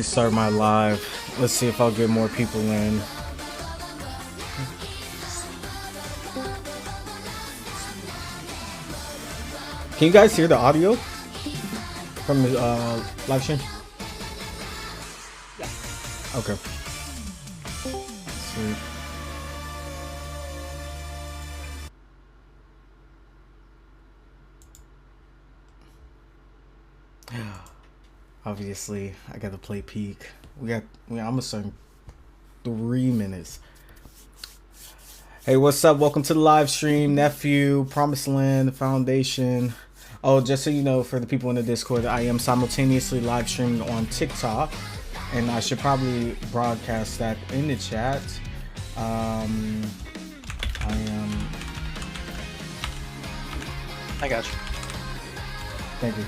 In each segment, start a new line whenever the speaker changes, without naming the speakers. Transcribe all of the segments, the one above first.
Start my live. Let's see if I'll get more people in. Can you guys hear the audio from the live stream?
Yeah.
Okay. Sweet. Obviously, I gotta play peak. I'm gonna start in 3 minutes. Hey, what's up? Welcome to the live stream, nephew, Promised Land Foundation. Oh, just so you know, for the people in the Discord, I am simultaneously live streaming on TikTok, and I should probably broadcast that in the chat. I
got you.
Thank you.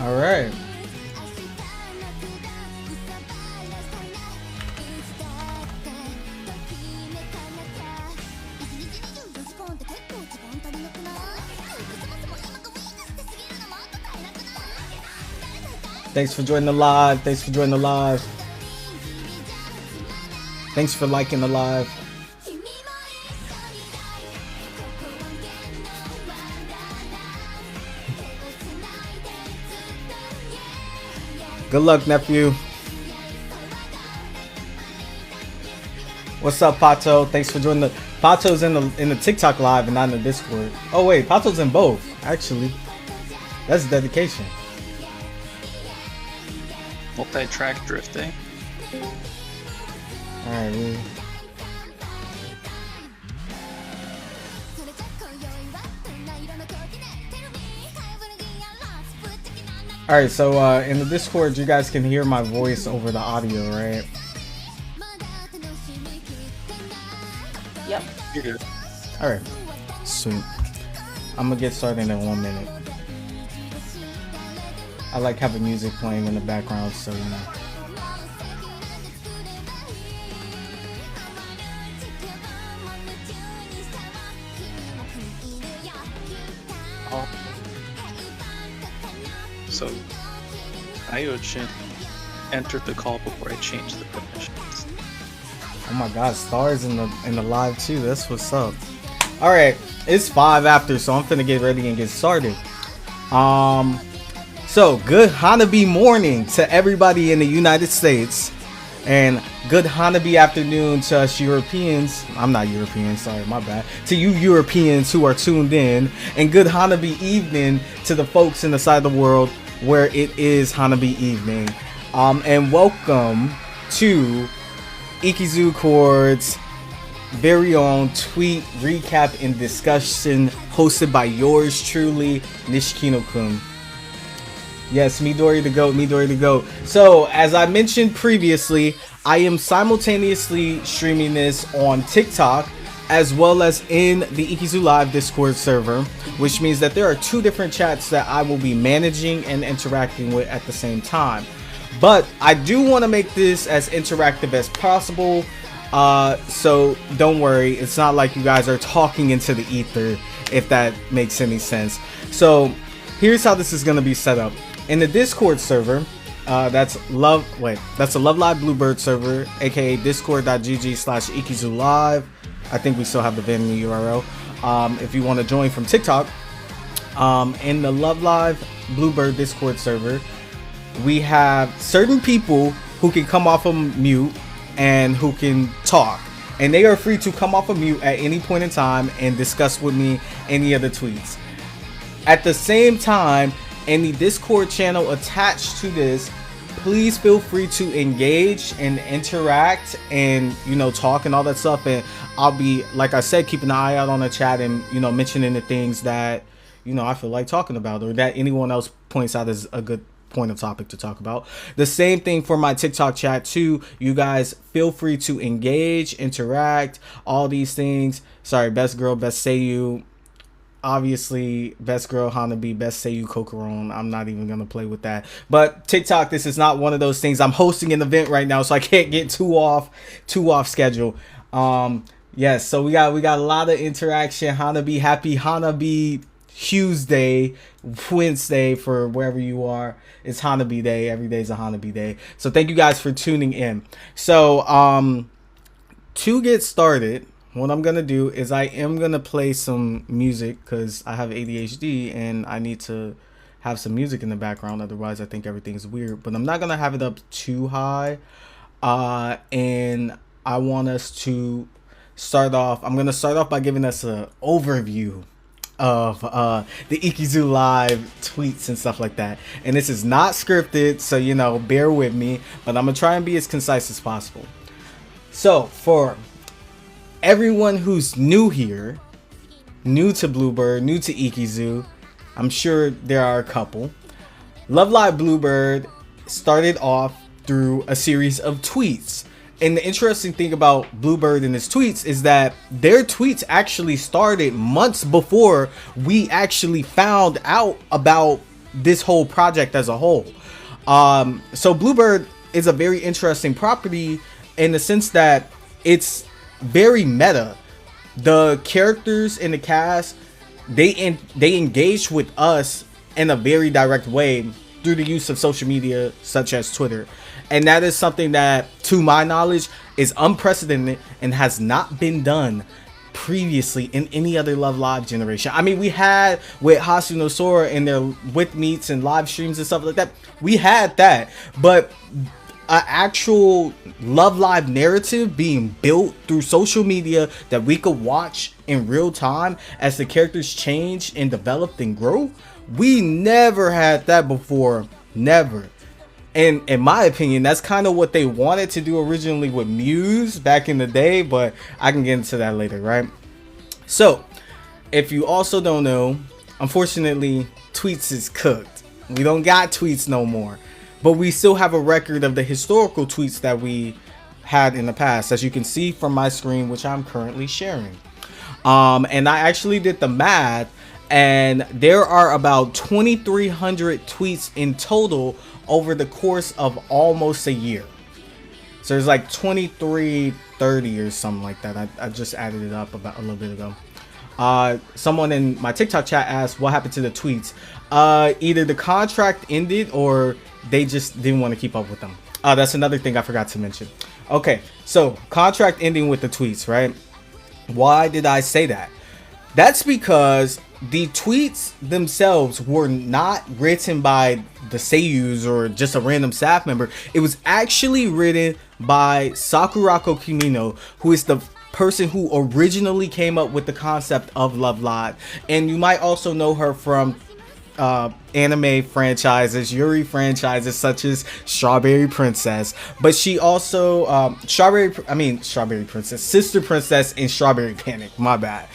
All right. Thanks for joining the live. Thanks for joining the live. Thanks for liking the live. Good luck, nephew. What's up, Pato? Thanks for joining the. Pato's in the TikTok live and not in the Discord. Oh wait, Pato's in both. Actually, that's dedication.
Multi-track drifting.
All right. All right, so in the Discord, you guys can hear my voice over the audio, right?
Yep. You're good.
All right, sweet. I'm gonna get started in 1 minute. I like having music playing in the background, so you know.
Oh. So, Ayochin entered the call before I changed the permissions.
Oh my God, stars in the live too. That's what's up. All right, it's 5 after, so I'm finna get ready and get started. So good Hanabi morning to everybody in the United States, and good Hanabi afternoon to us Europeans. I'm not European, sorry, my bad. To you Europeans who are tuned in, and good Hanabi evening to the folks in the side of the world where it is Hanabi evening. And welcome to Ikizu Chord's very own tweet recap and discussion hosted by yours truly, Nishikino-kun. Yes, Midori the GOAT, Midori the GOAT. So, as I mentioned previously, I am simultaneously streaming this on TikTok as well as in the Ikizu Live Discord server, which means that there are 2 different chats that I will be managing and interacting with at the same time. But I do want to make this as interactive as possible, so don't worry, it's not like you guys are talking into the ether, if that makes any sense. So, here's how this is going to be set up. In the Discord server, that's a Love Live Bluebird server, aka discord.gg/Ikizu Live. I think we still have the venue URL. If you want to join from TikTok, in the Love Live Bluebird Discord server, we have certain people who can come off of mute and who can talk. And they are free to come off of mute at any point in time and discuss with me any of the tweets. At the same time, in the Discord channel attached to this, please feel free to engage and interact and, you know, talk and all that stuff. And I'll be, like I said, keeping an eye out on the chat and, you know, mentioning the things that, you know, I feel like talking about or that anyone else points out as a good point of topic to talk about. The same thing for my TikTok chat too. You guys feel free to engage, interact, all these things. Sorry, best girl, best Seiyu. Obviously, best girl Hanabi, best Seiyu Kokoron. I'm not even gonna play with that. But TikTok, this is not one of those things. I'm hosting an event right now, so I can't get too off schedule. Yes, so we got a lot of interaction. Hanabi, happy Hanabi Tuesday, Wednesday for wherever you are. It's Hanabi Day. Every day is a Hanabi Day. So thank you guys for tuning in. So to get started, what I'm gonna do is I am gonna play some music because I have ADHD and I need to have some music in the background. Otherwise, I think everything's weird. But I'm not gonna have it up too high. And I want us to start off. I'm gonna start off by giving us an overview of the Ikizu Live tweets and stuff like that. And this is not scripted, so you know, bear with me. But I'm gonna try and be as concise as possible. So for everyone who's new here, new to Bluebird, new to Ikizu, I'm sure there are a couple. Love Live Bluebird started off through a series of tweets. And the interesting thing about Bluebird and his tweets is that their tweets actually started months before we actually found out about this whole project as a whole. So Bluebird is a very interesting property in the sense that it's very meta. The characters in the cast, they engage with us in a very direct way through the use of social media such as Twitter, and that is something that, to my knowledge, is unprecedented and has not been done previously in any other Love Live generation. I mean, we had with Hasu no Sora and their with meets and live streams and stuff like that, we had that, but an actual Love Live narrative being built through social media that we could watch in real time as the characters change and develop and grow, we never had that before. Never. And in my opinion, that's kind of what they wanted to do originally with Muse back in the day, but I can get into that later, right? So if you also don't know, unfortunately, tweets is cooked. We don't got tweets no more. But we still have a record of the historical tweets that we had in the past, as you can see from my screen, which I'm currently sharing. And I actually did the math, and there are about 2,300 tweets in total over the course of almost a year. So there's like 2,330 or something like that. I just added it up about a little bit ago. Someone in my TikTok chat asked what happened to the tweets. Either the contract ended or they just didn't want to keep up with them. That's another thing I forgot to mention. Okay, so contract ending with the tweets, right? Why did I say that? That's because the tweets themselves were not written by the seiyus or just a random staff member. It was actually written by Sakurako Kimino, who is the person who originally came up with the concept of Love Live. And you might also know her from anime franchises, Yuri franchises such as Strawberry Princess, but she also Strawberry Princess, Sister Princess, and Strawberry Panic, my bad.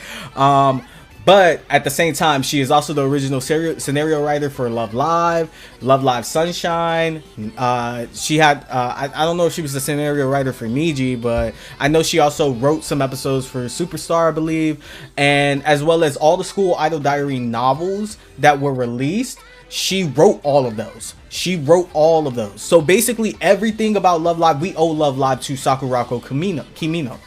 But at the same time, she is also the original scenario writer for Love Live Sunshine. She had, I don't know if she was the scenario writer for Niji, but I know she also wrote some episodes for Superstar, I believe. And as well as all the School Idol Diary novels that were released, she wrote all of those. So basically everything about Love Live, we owe Love Live to Sakurako Kimino.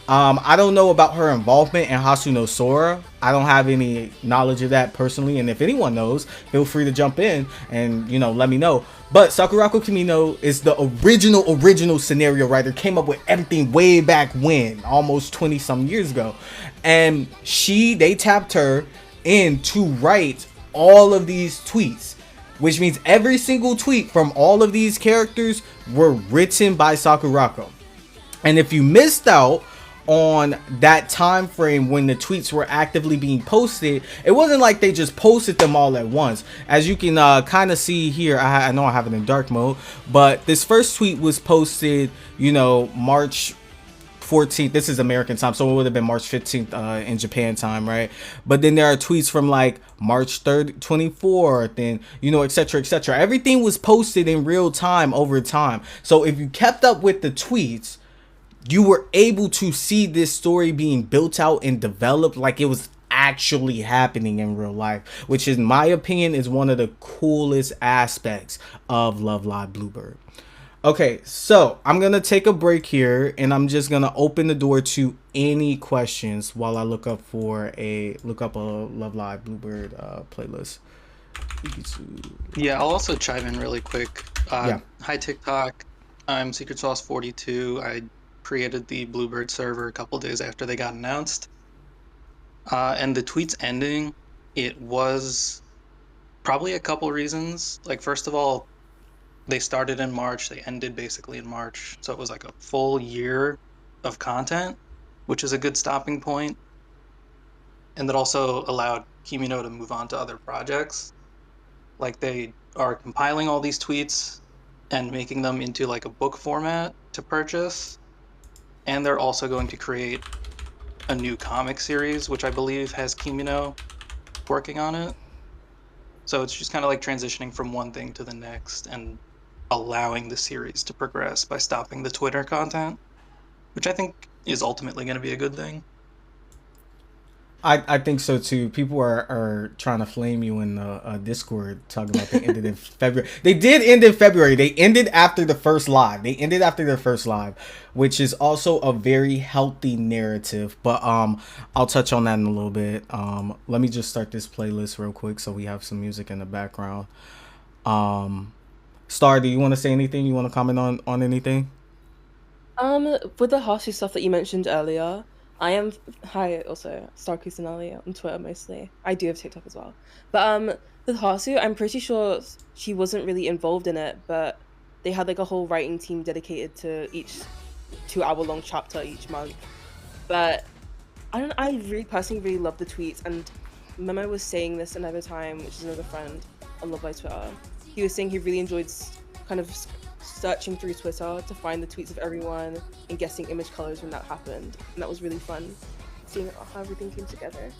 I don't know about her involvement in Hasu no Sora. I don't have any knowledge of that personally, and if anyone knows, feel free to jump in and, you know, let me know. But Sakurako Kimino is the original scenario writer, came up with everything way back when, almost 20 some years ago. And they tapped her in to write all of these tweets, which means every single tweet from all of these characters were written by Sakurako. And if you missed out on that time frame when the tweets were actively being posted, it wasn't like they just posted them all at once. As you can kind of see here, I know I have it in dark mode, but this first tweet was posted, you know, March 14th. This is American time, so it would have been March 15th in Japan time, right? But then there are tweets from like March 3rd, 24th, and you know, etc., etc. Everything was posted in real time over time. So if you kept up with the tweets, you were able to see this story being built out and developed like it was actually happening in real life, which in my opinion is one of the coolest aspects of Love Live Bluebird. Okay, so I'm gonna take a break here, and I'm just gonna open the door to any questions while I look up a Love Live Bluebird playlist.
Yeah, I'll also chime in really quick.
Yeah.
Hi TikTok, I'm Secret Sauce 42. I created the Bluebird server a couple days after they got announced. And the tweets ending, it was probably a couple reasons. Like, first of all, they started in March, they ended basically in March. So it was like a full year of content, which is a good stopping point. And that also allowed Kimino to move on to other projects. Like, they are compiling all these tweets and making them into like a book format to purchase. And they're also going to create a new comic series, which I believe has Kimino working on it. So it's just kind of like transitioning from one thing to the next and allowing the series to progress by stopping the Twitter content, which I think is ultimately going to be a good thing.
I think so too. People are trying to flame you in the Discord, talking about they ended in February. They did end in February. They ended after the first live. Which is also a very healthy narrative. But I'll touch on that in a little bit. Let me just start this playlist real quick so we have some music in the background. Star, do you want to say anything? You want to comment on anything?
With the Hasu stuff that you mentioned earlier, hi also Star Kusanali on Twitter mostly. I do have TikTok as well. But with Hasu, I'm pretty sure she wasn't really involved in it, but they had like a whole writing team dedicated to each 2-hour-long chapter each month. But I really personally really love the tweets, and Memo was saying this another time, which is another friend on Love Live Twitter. He was saying he really enjoyed kind of searching through Twitter to find the tweets of everyone and guessing image colors when that happened, and that was really fun seeing how everything came together.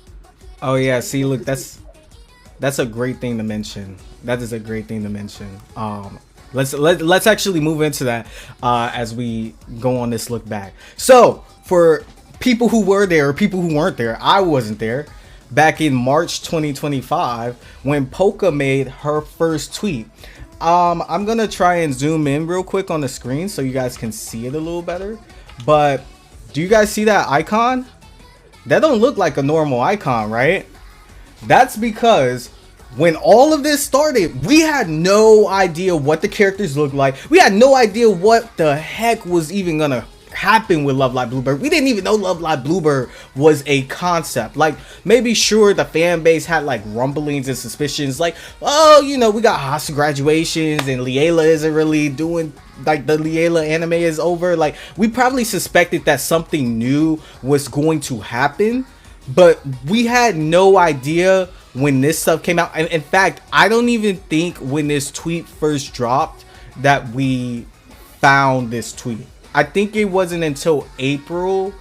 Oh yeah, see, look, that's a great thing to mention. That is a great thing to mention. Let's actually move into that as we go on this look back. So for people who were there or people who weren't there, I wasn't there back in March 2025 when Polka made her first tweet. I'm gonna try and zoom in real quick on the screen so you guys can see it a little better. But do you guys see that icon? That don't look like a normal icon, right? That's because when all of this started, we had no idea what the characters looked like. We had no idea what the heck was even gonna happen with Love Live Bluebird. We didn't even know Love Live Bluebird was a concept. Like, maybe sure the fan base had like rumblings and suspicions, like, oh, you know, we got Hasu graduations and Liela isn't really doing, like, the Liela anime is over. Like, we probably suspected that something new was going to happen, but we had no idea when this stuff came out. And in fact, I don't even think when this tweet first dropped that we found this tweet. I think it wasn't until April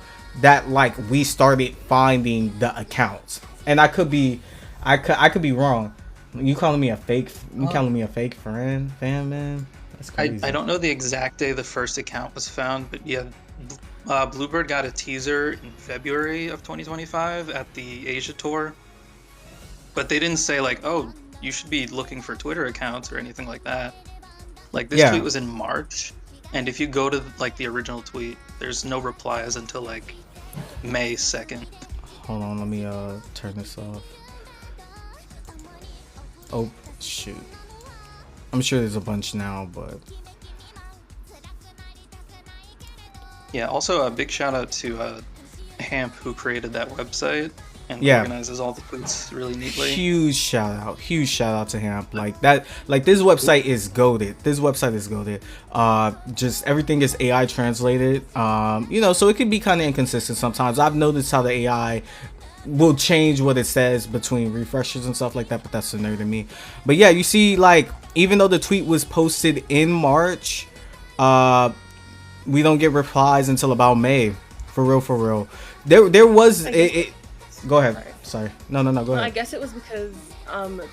that like we started finding the accounts, and I could be wrong. You calling me a fake? You calling me a fake fan, man? That's crazy.
I don't know the exact day the first account was found, but yeah, Bluebird got a teaser in February of 2025 at the Asia tour, but they didn't say like, oh, you should be looking for Twitter accounts or anything like that. Like, this tweet was in March. And if you go to like the original tweet, there's no replies until like May 2nd.
Hold on, let me turn this off. Oh shoot. I'm sure there's a bunch now, but
yeah, also a big shout out to Hamp, who created that website and organizes all the tweets really neatly.
Huge shout out to Hamp. Like that, like this website is goated. Just everything is AI translated. You know, so it can be kind of inconsistent sometimes. I've noticed how the AI will change what it says between refreshers and stuff like that, but that's the nerd in me. But yeah, you see, like, even though the tweet was posted in March, we don't get replies until about May. For real, for real. There was it. Go ahead.
Sorry.
Sorry. No, go ahead.
I guess it was because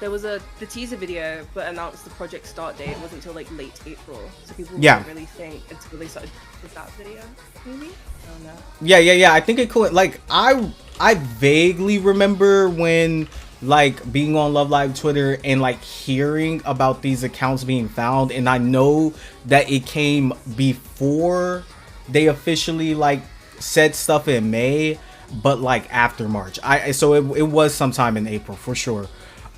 there was the teaser video, but announced the project start date wasn't until like late April, so people didn't really think it's really started with that video. Maybe I don't know.
Yeah. I think it could. Like I vaguely remember when like being on Love Live Twitter and like hearing about these accounts being found, and I know that it came before they officially like said stuff in May, but like after March. So it was sometime in April for sure.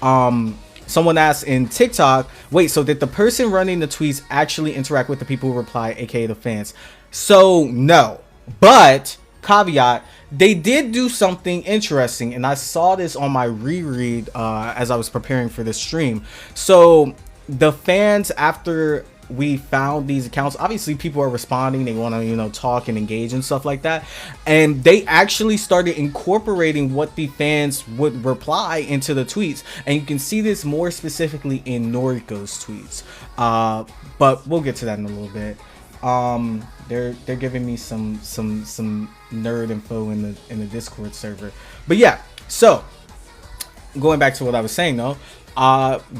Someone asked in TikTok, wait, so did the person running the tweets actually interact with the people who reply, aka the fans? So no, but caveat, they did do something interesting, and I saw this on my reread as I was preparing for this stream. So the fans, after we found these accounts, obviously people are responding, they want to, you know, talk and engage and stuff like that, and they actually started incorporating what the fans would reply into the tweets, and you can see this more specifically in Noriko's tweets, but we'll get to that in a little bit. They're giving me some nerd info in the Discord server, but yeah, so going back to what I was saying though,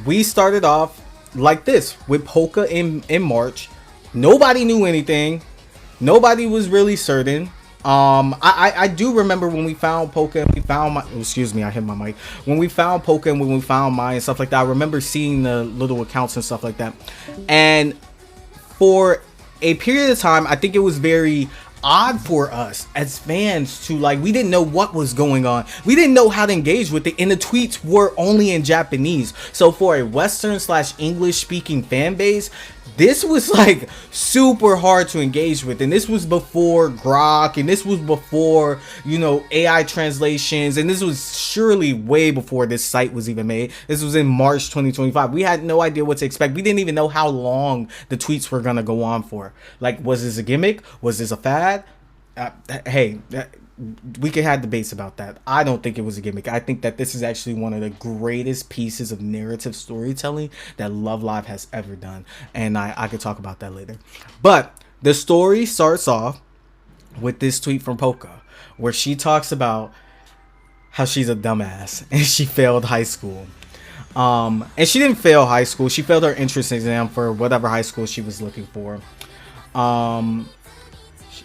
we started off like this with Polka in March. Nobody knew anything. Nobody was really certain. I do remember when we found Polka and we found my, excuse me, I hit my mic. When we found Polka and when we found mine and stuff like that, I remember seeing the little accounts and stuff like that. And for a period of time, I think it was very odd for us as fans to like, we didn't know what was going on, we didn't know how to engage with it, and the tweets were only in Japanese. So for a Western / English speaking fan base, this was like super hard to engage with, and this was before Grok, and this was before, you know, AI translations, and this was surely way before this site was even made. This was in March 2025. We had no idea what to expect. We didn't even know how long the tweets were gonna go on for. Like, was this a gimmick? Was this a fad? We could have debates about that. I don't think it was a gimmick. I think that this is actually one of the greatest pieces of narrative storytelling that Love Live has ever done, and I could talk about that later. But the story starts off with this tweet from Polka, where she talks about how she's a dumbass and she failed high school. And she didn't fail high school. She failed her entrance exam for whatever high school she was looking for.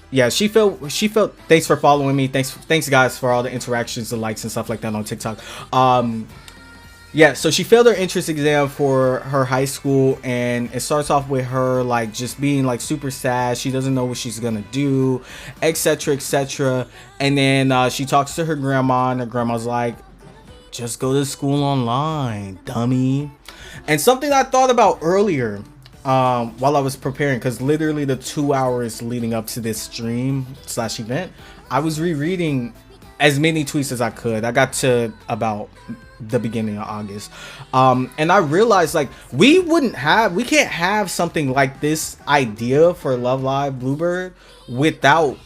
Yeah, she felt. Thanks for following me. Thanks guys for all the interactions, the likes and stuff like that on TikTok. Yeah, so she failed her entrance exam for her high school, and it starts off with her like just being like super sad. She doesn't know what she's gonna do, etc, etc. And then she talks to her grandma, and her grandma's like, just go to school online, dummy. And something I thought about earlier while I was preparing, because literally the 2 hours leading up to this stream / event, I was rereading as many tweets as I could. I got to about the beginning of August, and I realized like we can't have something like this idea for Love Live Bluebird without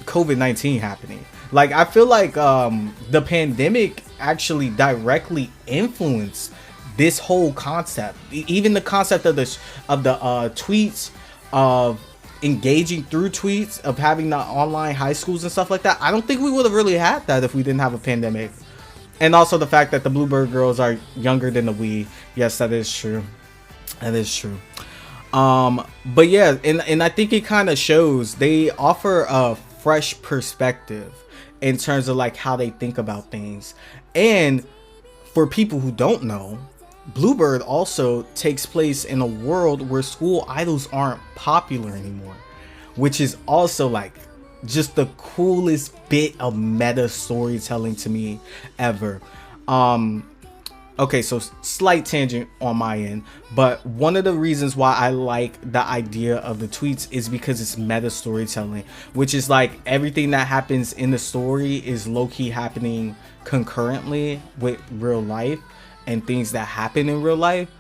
COVID-19 happening. Like, I feel like the pandemic actually directly influenced this whole concept, even the concept of the tweets, of engaging through tweets, of having the online high schools and stuff like that. I don't think we would have really had that if we didn't have a pandemic. And also the fact that the Bluebird girls are younger than the we. Yes, that is true. That is true. But yeah, and I think it kind of shows they offer a fresh perspective in terms of like how they think about things. And for people who don't know, Bluebird also takes place in a world where school idols aren't popular anymore, which is also like just the coolest bit of meta storytelling to me ever. Okay, so slight tangent on my end, but one of the reasons why I like the idea of the tweets is because it's meta storytelling, which is like everything that happens in the story is low-key happening concurrently with real life and things that happen in real life.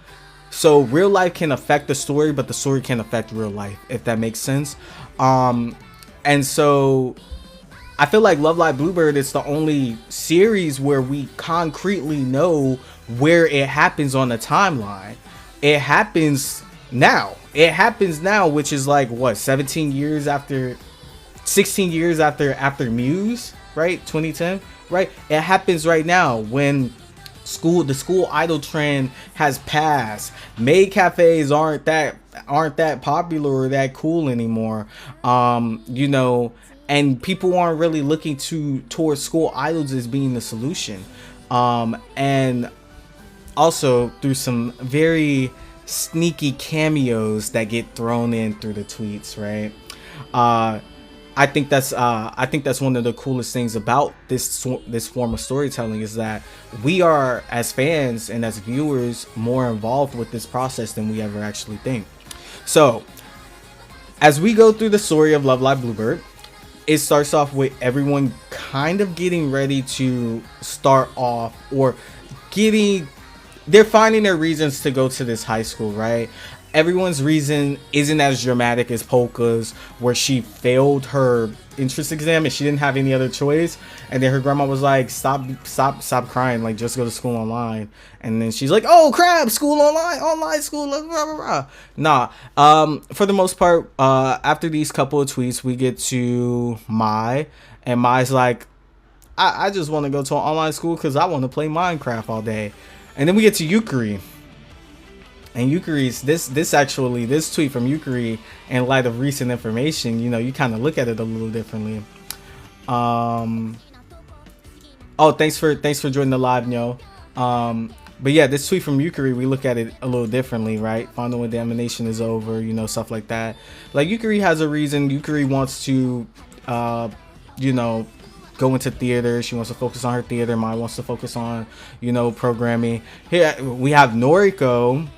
So real life can affect the story, but the story can affect real life, if that makes sense. And so I feel like Love Live Bluebird is the only series where we concretely know where it happens on the timeline. It happens now. Which is like what, 17 years after 16 years after Muse, right? 2010, right? It happens right now when the school idol trend has passed. Maid cafes aren't that popular or that cool anymore. You know, and people aren't really looking towards school idols as being the solution. And also through some very sneaky cameos that get thrown in through the tweets, right? I think that's one of the coolest things about this form of storytelling, is that we are, as fans and as viewers, more involved with this process than we ever actually think. So as we go through the story of Love Live Bluebird, it starts off with everyone kind of getting ready to start off, or they're finding their reasons to go to this high school, right? Everyone's reason isn't as dramatic as Polka's, where she failed her entrance exam and she didn't have any other choice, and then her grandma was like, stop crying, like just go to school online. And then she's like, oh crap, school online school, blah, blah, blah. Nah, for the most part, after these couple of tweets, we get to Mai, and Mai's like, I just want to go to an online school because I want to play Minecraft all day. And then we get to Yukari. And Yukari's this tweet from Yukari, in light of recent information, you know, you kind of look at it a little differently. Oh, thanks for joining the live, Nyo. But yeah, this tweet from Yukari, we look at it a little differently, right? Final examination is over, you know, stuff like that. Like, Yukari has a reason. Yukari wants to, you know, go into theater. She wants to focus on her theater. Mai wants to focus on, you know, programming. Here we have Noriko.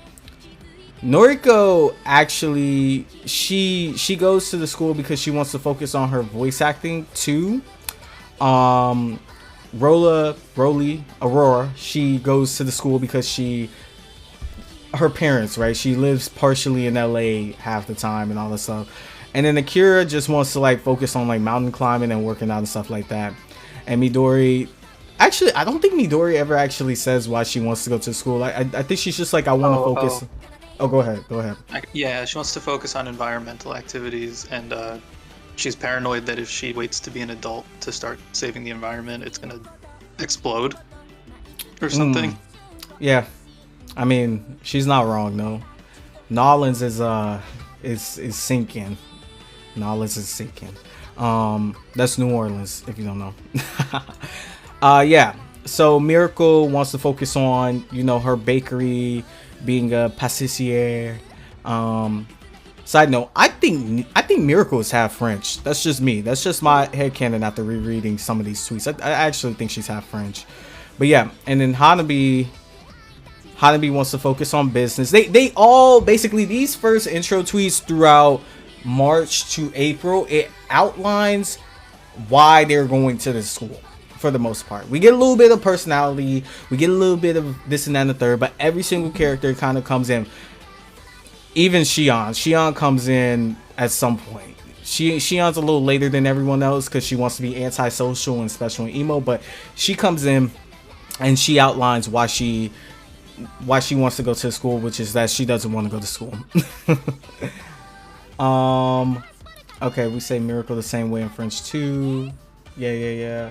Noriko actually, she goes to the school because she wants to focus on her voice acting too. Aurora, she goes to the school because her parents, right? She lives partially in LA half the time and all that stuff. And then Akira just wants to like focus on like mountain climbing and working out and stuff like that. And Midori, actually, I don't think Midori ever actually says why she wants to go to school. I think she's just like, I want to focus. Oh, go ahead.
Yeah, she wants to focus on environmental activities, and she's paranoid that if she waits to be an adult to start saving the environment, it's gonna explode or something.
Yeah, I mean, she's not wrong though. Nolans is sinking. Nolans is sinking. That's New Orleans, if you don't know. Yeah. So Miracle wants to focus on, you know, her bakery, being a pâtissière. Side note, I think Miracle is half French. That's just me. That's just my headcanon after rereading some of these tweets. I actually think she's half French. But yeah, and then Hanabi wants to focus on business. They all basically, these first intro tweets throughout March to April, it outlines why they're going to the school. For the most part, we get a little bit of personality, we get a little bit of this and that and the third, but every single character kind of comes in. Even Shion comes in at some point. Shion's a little later than everyone else because she wants to be antisocial and special and emo, but she comes in and she outlines why she wants to go to school, which is that she doesn't want to go to school. Okay, we say Miracle the same way in French too. Yeah.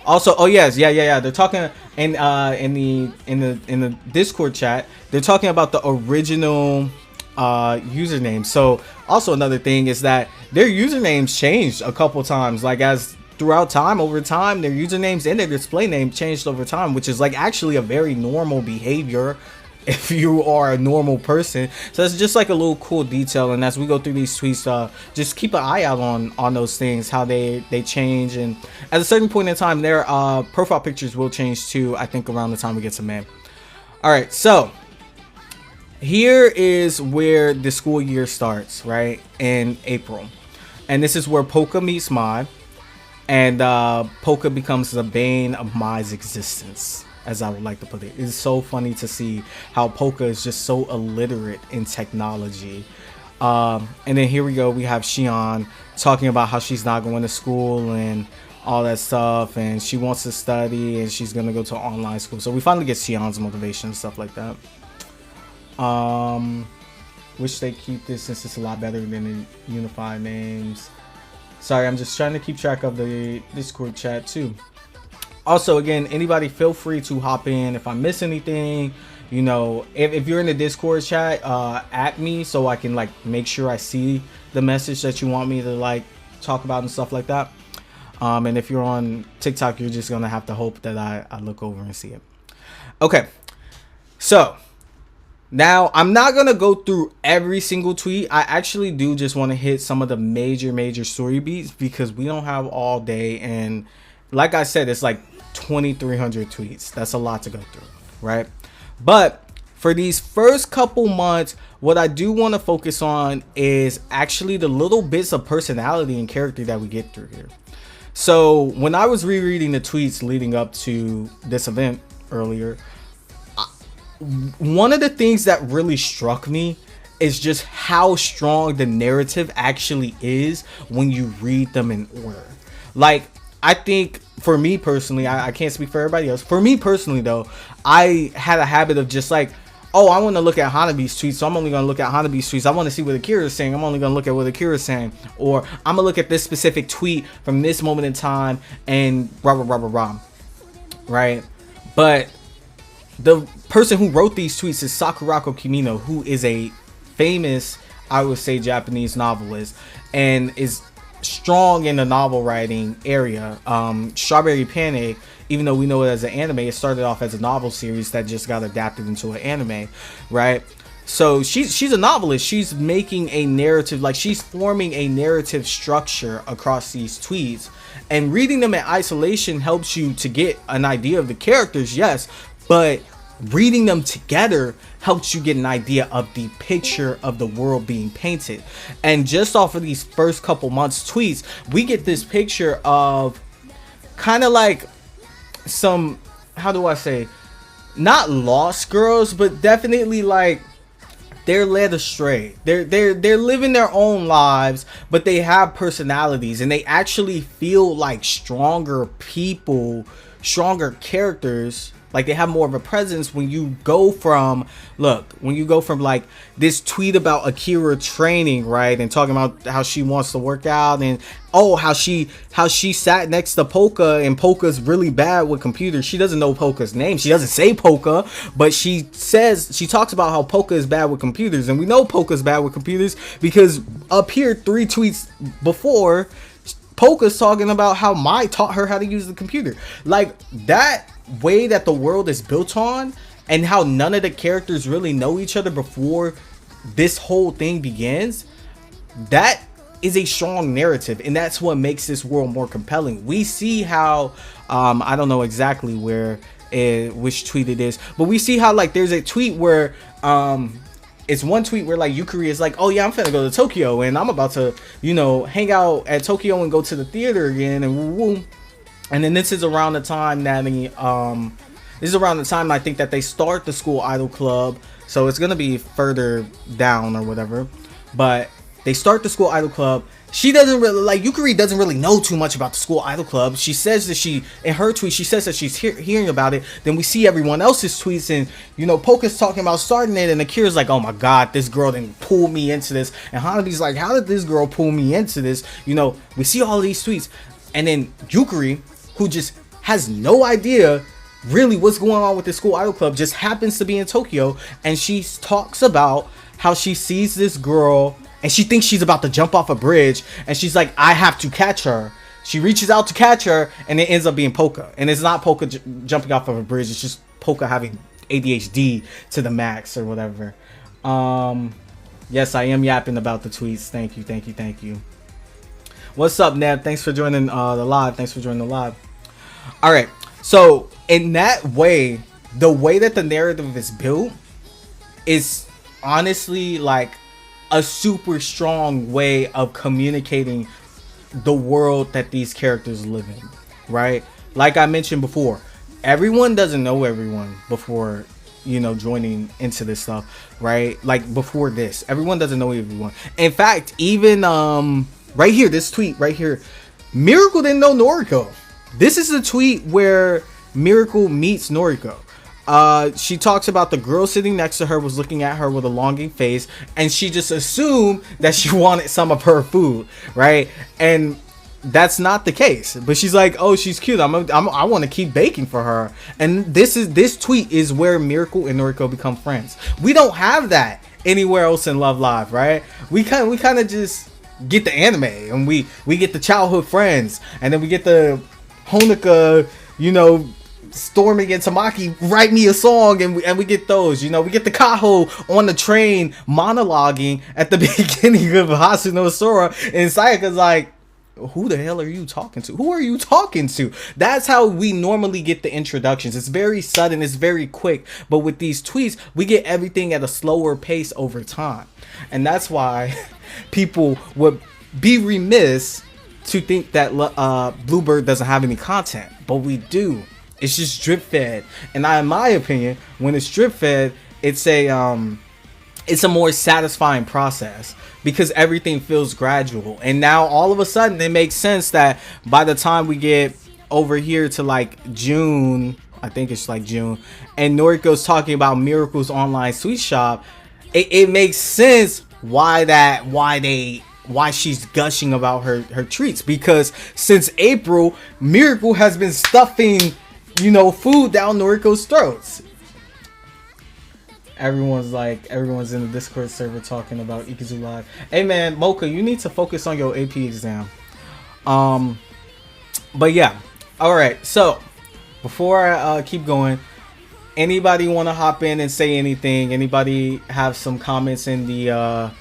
Also, oh yes, yeah. They're talking in the Discord chat. They're talking about the original username. So also another thing is that their usernames changed a couple times. Like as throughout time, over time, their usernames and their display name changed over time, which is like actually a very normal behavior if you are a normal person. So it's just like a little cool detail. And as we go through these tweets, just keep an eye out on those things, how they change. And at a certain point in time, their profile pictures will change too, I think around the time we get to May. All right, so here is where the school year starts, right, in April. And this is where Polka meets Mai, and Polka becomes the bane of Mai's existence, as I would like to put it. It's so funny to see how Polka is just so illiterate in technology. And then here we go, we have Shion talking about how she's not going to school and all that stuff, and she wants to study and she's gonna go to online school. So we finally get Shion's motivation and stuff like that. Wish they keep this since it's a lot better than the unified names. Sorry, I'm just trying to keep track of the Discord chat too. Also, again, anybody feel free to hop in if I miss anything. You know, if you're in the Discord chat, at me so I can like make sure I see the message that you want me to like talk about and stuff like that. And if you're on TikTok, you're just gonna have to hope that I look over and see it. Okay, so now I'm not gonna go through every single tweet. I actually do just want to hit some of the major story beats because we don't have all day, and like I said, it's like 2,300 tweets. That's a lot to go through, right? But for these first couple months, what I do want to focus on is actually the little bits of personality and character that we get through here. So when I was rereading the tweets leading up to this event earlier, one of the things that really struck me is just how strong the narrative actually is when you read them in order. Like, I think for me personally, I can't speak for everybody else. For me personally, though, I had a habit of just like, oh, I want to look at Hanabi's tweets, so I'm only going to look at Hanabi's tweets. I want to see what Akira is saying. I'm only going to look at what Akira is saying. Or I'm going to look at this specific tweet from this moment in time and rah. Right? But the person who wrote these tweets is Sakurako Kimino, who is a famous, I would say, Japanese novelist and is strong in the novel writing area. Strawberry Panic, even though we know it as an anime, it started off as a novel series that just got adapted into an anime, right? So she's a novelist. She's making a narrative, like she's forming a narrative structure across these tweets, and reading them in isolation helps you to get an idea of the characters, yes, but reading them together helps you get an idea of the picture of the world being painted. And just off of these first couple months tweets, we get this picture of kind of like some, how do I say, not lost girls, but definitely like they're led astray. They're living their own lives, but they have personalities and they actually feel like stronger people, stronger characters. Like they have more of a presence when you go from, like this tweet about Akira training, right, and talking about how she wants to work out, and how she sat next to Polka, and Polka's really bad with computers. She doesn't know Polka's name. She doesn't say Polka, but she talks about how Polka is bad with computers, and we know Polka's bad with computers because up here 3 tweets before, Polka's talking about how Mai taught her how to use the computer. Like that way that the world is built on, and how none of the characters really know each other before this whole thing begins, that is a strong narrative, and that's what makes this world more compelling. We see how I don't know exactly where which tweet it is, but we see how like there's a tweet where it's one tweet where like Yukari is like, oh yeah, I'm finna go to Tokyo and I'm about to, you know, hang out at Tokyo and go to the theater again, and woo. And then this is around the time that I think that they start the school idol club. So it's gonna be further down or whatever. But they start the school idol club. She doesn't really, like, Yukari doesn't really know too much about the school idol club. She says that in her tweet, she says that she's hearing about it. Then we see everyone else's tweets, and, you know, Polka's talking about starting it, and Akira's like, oh my god, this girl didn't pull me into this. And Hanabi's like, how did this girl pull me into this? You know, we see all these tweets. And then Yukari, who just has no idea really what's going on with the school idol club, just happens to be in Tokyo, and she talks about how she sees this girl and she thinks she's about to jump off a bridge, and she's like, I have to catch her. She reaches out to catch her, and it ends up being Polka. And it's not Polka jumping off of a bridge, it's just Polka having ADHD to the max or whatever. Yes, I am yapping about the tweets. Thank you. What's up, Neb? Thanks for joining the live. All right, so in that way, the way that the narrative is built is honestly like a super strong way of communicating the world that these characters live in, right? Like I mentioned before, everyone doesn't know everyone before, you know, joining into this stuff, right? Like before this, everyone doesn't know everyone. In fact, even right here, this tweet right here, Miracle didn't know Noriko. This is a tweet where Miracle meets Noriko. She talks about the girl sitting next to her was looking at her with a longing face, and she just assumed that she wanted some of her food, right? And that's not the case. But she's like, oh, she's cute. I want to keep baking for her. And this tweet is where Miracle and Noriko become friends. We don't have that anywhere else in Love Live, right? We kind of just get the anime, and we get the childhood friends, and then we get the Honoka, you know, Storming and Tamaki write me a song, and we get those, you know, we get the Kaho on the train monologuing at the beginning of Hasuno Sora, and Sayaka's like, who the hell are you talking to? Who are you talking to? That's how we normally get the introductions. It's very sudden, it's very quick, but with these tweets, we get everything at a slower pace over time, and that's why people would be remiss to think that Bluebird doesn't have any content, but we do. It's just drip fed, and in my opinion, when it's drip fed, it's a more satisfying process because everything feels gradual. And now all of a sudden, it makes sense that by the time we get over here to like June, I think it's like June, and Noriko's talking about Miracle's online sweet shop, it makes sense why she's gushing about her treats, because since April, Miracle has been stuffing, you know, food down Noriko's throats. Everyone's in the Discord server talking about Ikizu Live. Hey man, Mocha, you need to focus on your AP exam. But yeah, all right. So before I keep going, anybody want to hop in and say anything? Anybody have some comments in the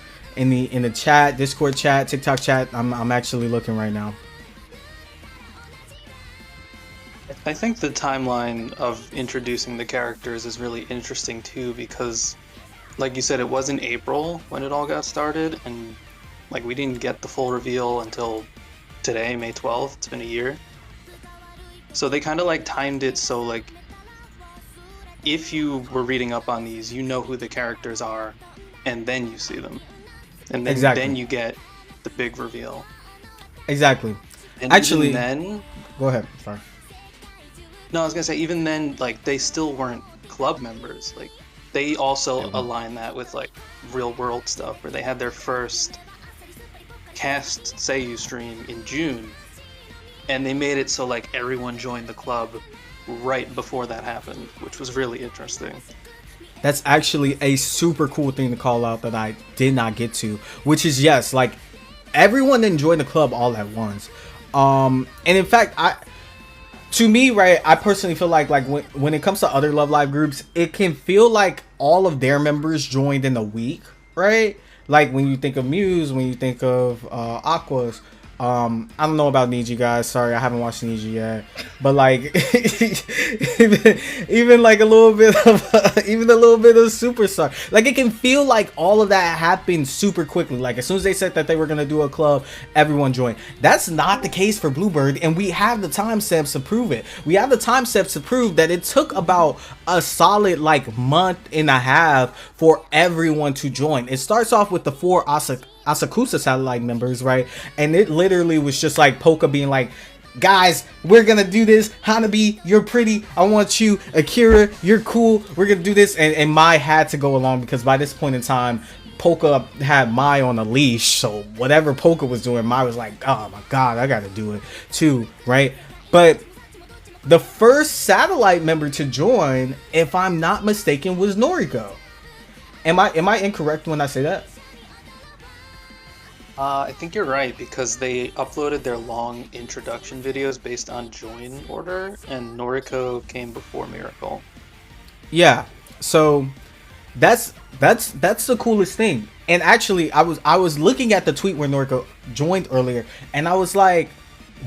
chat, Discord chat, TikTok chat? I'm actually looking right now.
I think the timeline of introducing the characters is really interesting too, because like you said, it was in April when it all got started, and like we didn't get the full reveal until today, May 12th. It's been a year. So they kind of like timed it so like if you were reading up on these, you know who the characters are, and then you see them. And then, then you get the big reveal.
Exactly.
And actually then
go ahead, sorry.
No, I was gonna say, even then, like, they still weren't club members. Like, they also align that with, like, real world stuff, where they had their first cast Seiyu stream in June, and they made it so, like, everyone joined the club right before that happened, which was really interesting.
That's actually a super cool thing to call out that I did not get to, which is, yes, like, everyone didn't join the club all at once. And in fact, to me, right, I personally feel like when it comes to other Love Live groups, it can feel like all of their members joined in a week, right? Like when you think of Muse, when you think of Aqua's, I don't know about Niji, guys. Sorry, I haven't watched Niji yet. But like, even like a little bit of Superstar. Like it can feel like all of that happened super quickly. Like as soon as they said that they were gonna do a club, everyone joined. That's not the case for Bluebird, and we have the timestamps to prove it. We have the timestamps to prove that it took about a solid like month and a half for everyone to join. It starts off with the 4 Asakusa satellite members, right? And it literally was just like Polka being like, guys, we're gonna do this. Hanabi, you're pretty. I want you. Akira, you're cool. We're gonna do this. And Mai had to go along because by this point in time, Polka had Mai on a leash. So whatever Polka was doing, Mai was like, oh my god, I gotta do it too, right? But the first satellite member to join, if I'm not mistaken, was Noriko. Am I incorrect when I say that?
I think you're right, because they uploaded their long introduction videos based on join order, and Noriko came before Miracle.
Yeah, so that's the coolest thing. And actually, I was looking at the tweet where Noriko joined earlier, and I was like,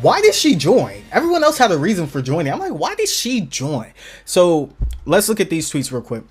why did she join? Everyone else had a reason for joining. I'm like, why did she join? So let's look at these tweets real quick.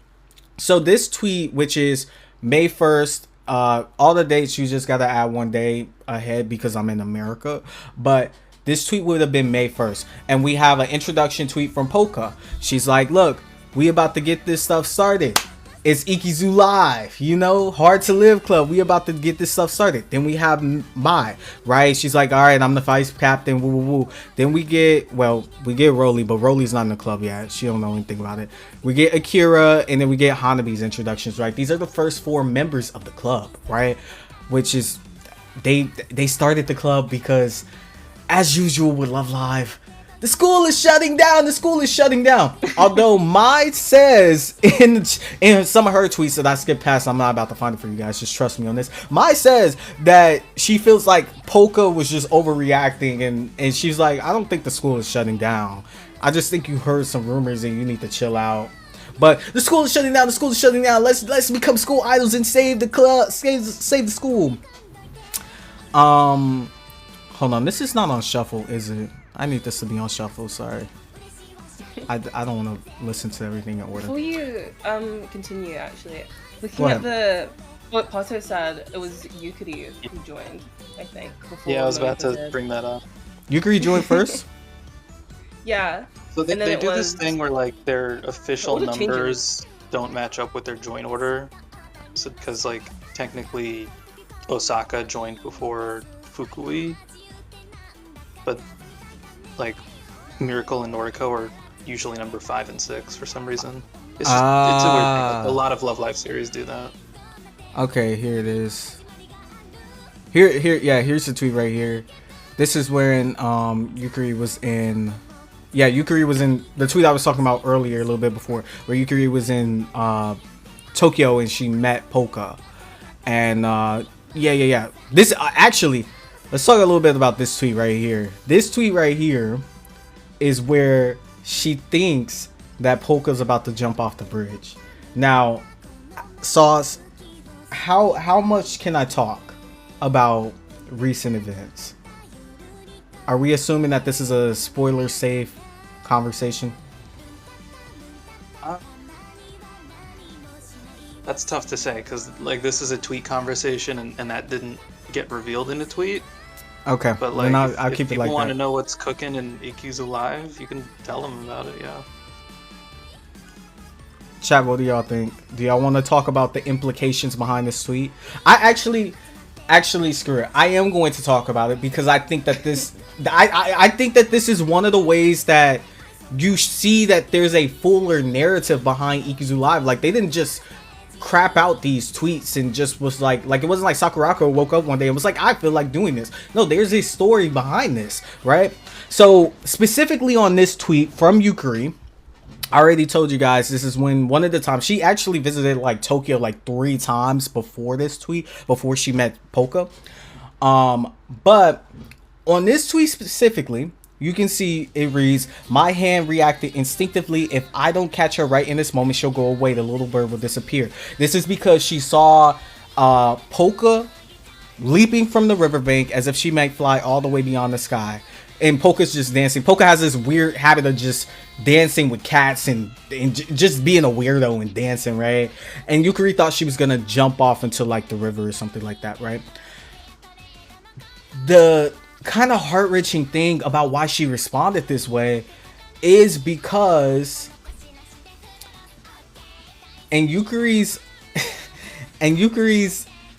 So this tweet, which is May 1st, all the dates, you just gotta add one day ahead because I'm in America, but this tweet would have been May 1st, and we have an introduction tweet from Polka. She's like, look, we about to get this stuff started. It's Ikizu Live, you know, Hard to Live Club. We about to get this stuff started. Then we have Mai, right? She's like, all right, I'm the vice captain, woo woo woo. Then we get Roly, but Roly's not in the club yet. She don't know anything about it. We get Akira, and then we get Hanabi's introductions, right? These are the first 4 members of the club, right? Which is, they started the club because as usual with Love Live, the school is shutting down. The school is shutting down. Although Mai says in some of her tweets that I skipped past, I'm not about to find it for you guys. Just trust me on this. Mai says that she feels like Polka was just overreacting, and she's like, I don't think the school is shutting down. I just think you heard some rumors and you need to chill out. But the school is shutting down. The school is shutting down. Let's become school idols and save the club. Save the school. Hold on. This is not on shuffle, is it? I need this to be on shuffle. Sorry. I don't want to listen to everything in order.
Before you continue, actually, looking at what Pato said, it was Yukari who joined, I think.
Yeah, I was about to bring that up.
Yukari joined first?
Yeah.
So they do this thing where like their official numbers don't match up with their join order. So because like technically Osaka joined before Fukui, but like Miracle and Noriko are usually number 5 and 6 for some reason. It's just it's a weird thing. Like, a lot of Love Live series do that.
Okay, here it is. Here's the tweet right here. This is wherein Yukari was in. Yeah, Yukari was in the tweet I was talking about earlier, a little bit before, where Yukari was in Tokyo and she met Polka. And yeah. This actually, let's talk a little bit about this tweet right here. This tweet right here is where she thinks that Polka's about to jump off the bridge. Now, Sauce, how much can I talk about recent events? Are we assuming that this is a spoiler safe conversation?
That's tough to say because like this is a tweet conversation and that didn't get revealed in a tweet.
Okay,
but like
I'll
if
keep it
people
like
want
that.
to know what's cooking in Iki's Alive, you can tell them about it. Yeah.
Chat, what do y'all think? Do y'all want to talk about the implications behind this tweet? I actually screw it. I am going to talk about it because I think that this I think that this is one of the ways that you see that there's a fuller narrative behind Ikizu Live. Like they didn't just crap out these tweets and just was like it wasn't like Sakurako woke up one day and was like, I feel like doing this. No, there's a story behind this, right? So specifically on this tweet from Yukari, I already told you guys this is when one of the times she actually visited like Tokyo like 3 times before this tweet, before she met Polka. But on this tweet specifically, you can see it reads, my hand reacted instinctively. If I don't catch her right in this moment, she'll go away. The little bird will disappear. This is because she saw Polka leaping from the riverbank as if she might fly all the way beyond the sky. And Polka's just dancing. Polka has this weird habit of just dancing with cats and just being a weirdo and dancing, right? And Yukari thought she was gonna jump off into like the river or something like that, right? The kind of heart-wrenching thing about why she responded this way is because in Yukari's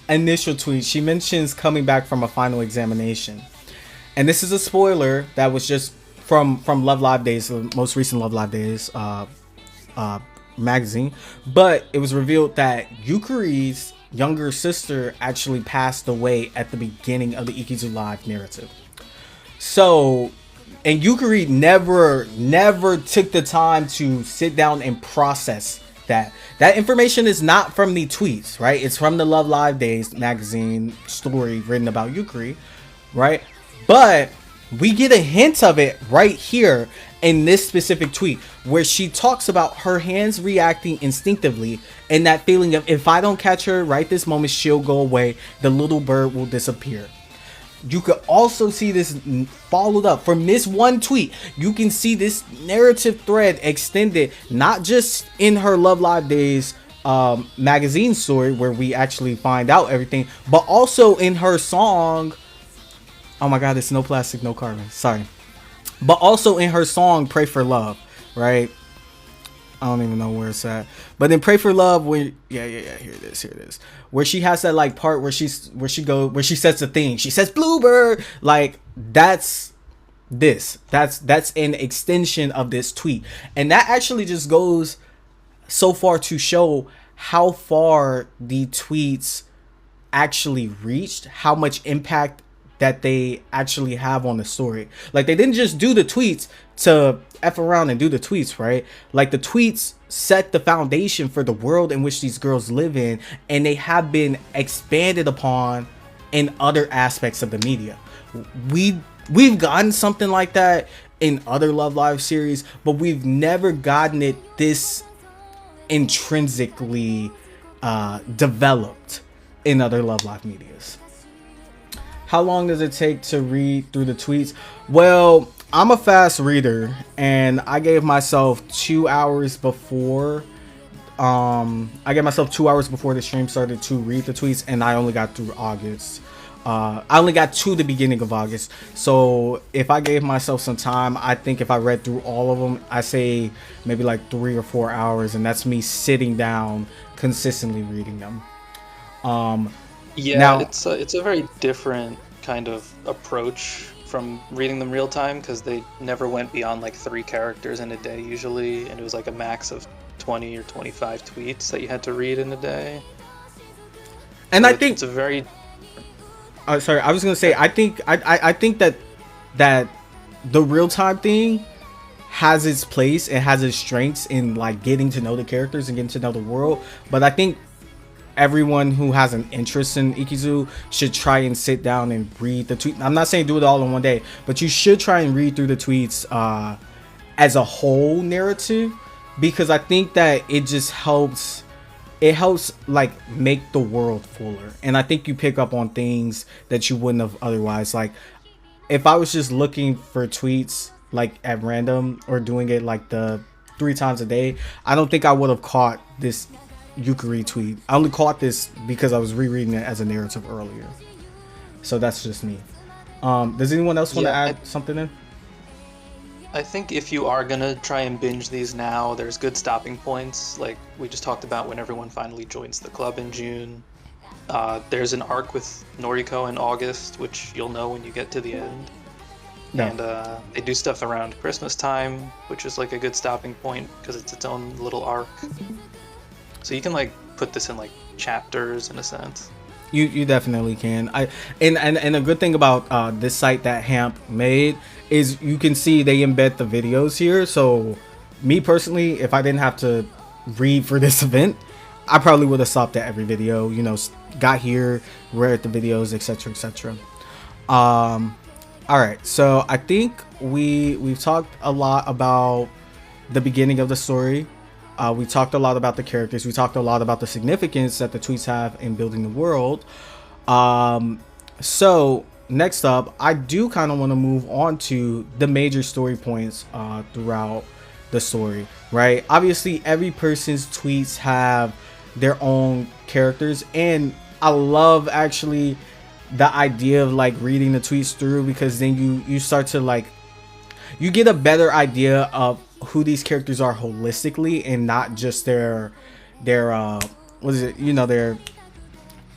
initial tweet, she mentions coming back from a final examination. And this is a spoiler that was just from Love Live Days, the most recent Love Live Days magazine. But it was revealed that Yukari's younger sister actually passed away at the beginning of the Ikizu Live narrative. So, and Yukari never took the time to sit down and process that. That information is not from the tweets, right? It's from the Love Live Days magazine story written about Yukari, right? But we get a hint of it right here in this specific tweet where she talks about her hands reacting instinctively and that feeling of if I don't catch her right this moment, she'll go away. The little bird will disappear. You could also see this followed up from this one tweet. You can see this narrative thread extended not just in her Love Live Days magazine story where we actually find out everything, but also in her song. Oh my god, it's No Plastic, No Carbon. Sorry. But also in her song Pray for Love, right? I don't even know where it's at. But in Pray for Love, where here it is. Where she has that like part where she says the thing. She says Bluebird. Like that's an extension of this tweet. And that actually just goes so far to show how far the tweets actually reached, how much impact that they actually have on the story. Like, they didn't just do the tweets to F around and do the tweets, right? Like, the tweets set the foundation for the world in which these girls live in, and they have been expanded upon in other aspects of the media. We've gotten something like that in other Love Live series, but we've never gotten it this intrinsically developed in other Love Live medias. How long does it take to read through the tweets? Well, I'm a fast reader, and I gave myself 2 hours before the stream started to read the tweets, and I only got through August. I only got to the beginning of August. So if I gave myself some time, I think if I read through all of them, I say maybe like 3 or 4 hours, and that's me sitting down consistently reading them.
Yeah,
now,
it's a very different kind of approach from reading them real time, because they never went beyond like 3 characters in a day usually, and it was like a max of 20 or 25 tweets that you had to read in a day.
And
so
I think
it's a very
sorry, I was gonna say, I think that the real time thing has its place. It has its strengths in like getting to know the characters and getting to know the world. But I think everyone who has an interest in Ikizu should try and sit down and read the tweet. I'm not saying do it all in one day, but you should try and read through the tweets as a whole narrative, because I think that it just helps. It helps like make the world fuller, and I think you pick up on things that you wouldn't have otherwise. Like, if I was just looking for tweets like at random or doing it like the 3 times a day, I don't think I would have caught this Yukari tweet. I only caught this because I was rereading it as a narrative earlier. So that's just me. Does anyone else want to add something in?
I think if you are gonna try and binge these now, there's good stopping points, like we just talked about when everyone finally joins the club in June. There's an arc with Noriko in August, which you'll know when you get to the end. No. And they do stuff around Christmas time, which is like a good stopping point because it's its own little arc. So you can like put this in like chapters in a sense.
You definitely can. And a good thing about this site that Hamp made is you can see they embed the videos here. So me personally, if I didn't have to read for this event, I probably would have stopped at every video, you know, got here, read the videos, etc, etc. All right, so I think we've talked a lot about the beginning of the story. We talked a lot about the characters. We talked a lot about the significance that the tweets have in building the world. So next up, I do kind of want to move on to the major story points throughout the story, right? Obviously, every person's tweets have their own characters, and I love actually the idea of like reading the tweets through, because then you start to like, you get a better idea of who these characters are holistically, and not just their what is it, you know, their,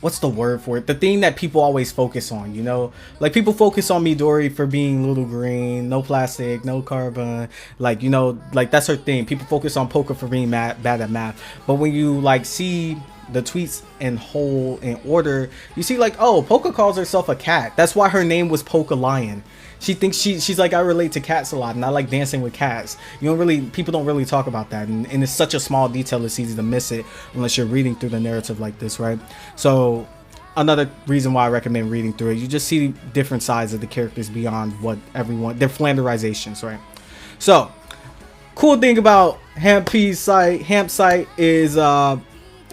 what's the word for it, the thing that people always focus on, you know, like people focus on Midori for being little green, no plastic, no carbon, like, you know, like that's her thing. People focus on Polka for being bad at math, but when you like see the tweets in whole in order, you see like, oh, Polka calls herself a cat. That's why her name was Polka Lion. She thinks she's like, I relate to cats a lot, and I like dancing with cats. People don't really talk about that, and it's such a small detail, it's easy to miss it unless you're reading through the narrative like this, right? So another reason why I recommend reading through it, you just see different sides of the characters beyond what everyone, their flanderizations, right? So cool thing about Hamp site is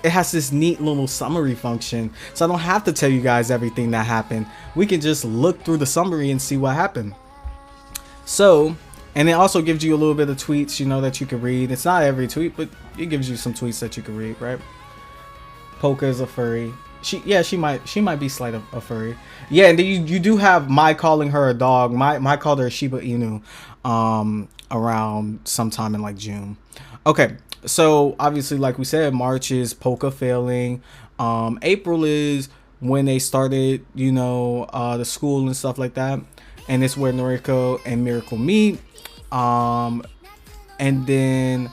it has this neat little summary function, so I don't have to tell you guys everything that happened. We can just look through the summary and see what happened. So, and it also gives you a little bit of tweets, you know, that you can read. It's not every tweet, but it gives you some tweets that you can read, right? Polka is a furry. She might be slight a furry. Yeah, and then you do have Mai calling her a dog. Mai called her a Shiba Inu around sometime in like June. Okay. So obviously, like we said, March is Polka failing. April is when they started, you know, the school and stuff like that, and it's where Noriko and Miracle meet. And then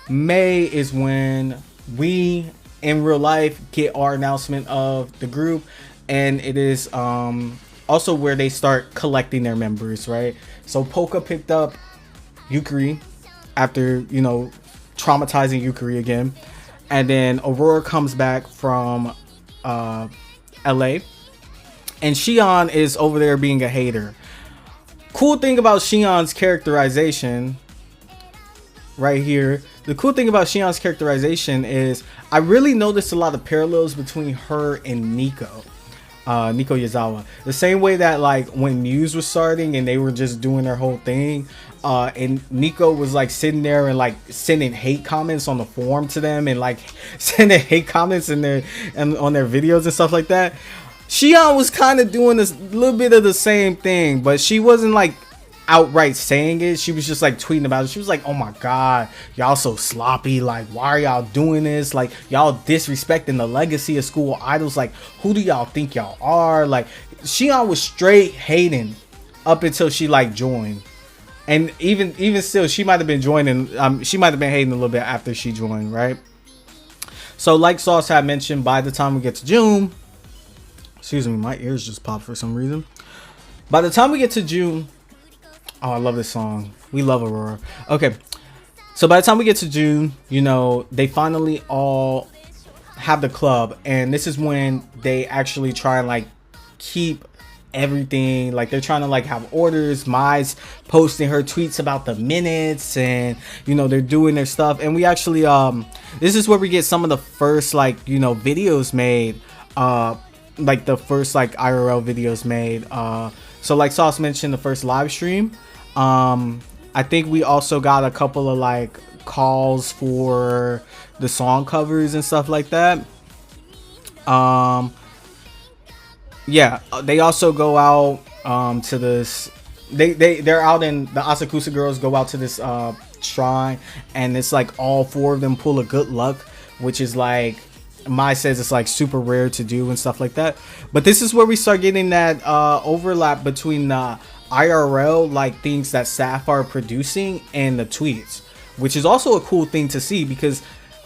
May is when we in real life get our announcement of the group, and it is also where they start collecting their members, right? So Polka picked up Yukari after, you know, traumatizing Yukari again. And then Aurora comes back from LA. And Shion is over there being a hater. Cool thing about Shion's characterization right here. The cool thing about Shion's characterization is I really noticed a lot of parallels between her and Nico. Nico Yazawa. The same way that like when Muse was starting and they were just doing their whole thing, and Nico was like sitting there and like sending hate comments on the forum to them and like sending hate comments in their and on their videos and stuff like that. Shion was kind of doing this little bit of the same thing, but she wasn't like outright saying it. She was just like tweeting about it. She was like, oh my god, y'all so sloppy, like why are y'all doing this, like y'all disrespecting the legacy of school idols, like who do y'all think y'all are? Like Shion was straight hating up until she like joined, and even still she might have been joining, she might have been hating a little bit after she joined, right? So like Sauce had mentioned, by the time we get to June, excuse me, my ears just popped for some reason. By the time we get to June, oh, I love this song. We love Aurora. Okay, so by the time we get to June, you know, they finally all have the club, and this is when they actually try and like keep everything, like they're trying to like have orders. Mai's posting her tweets about the minutes, and you know they're doing their stuff. And we actually this is where we get some of the first like, you know, videos made, like the first like IRL videos made. So like Sauce mentioned, the first live stream. I think we also got a couple of like calls for the song covers and stuff like that. Yeah, they also go out to this, they're out, in the Asakusa girls go out to this shrine, and it's like all four of them pull a good luck, which is like Mai says it's like super rare to do and stuff like that. But this is where we start getting that overlap between IRL like things that staff are producing and the tweets, which is also a cool thing to see, because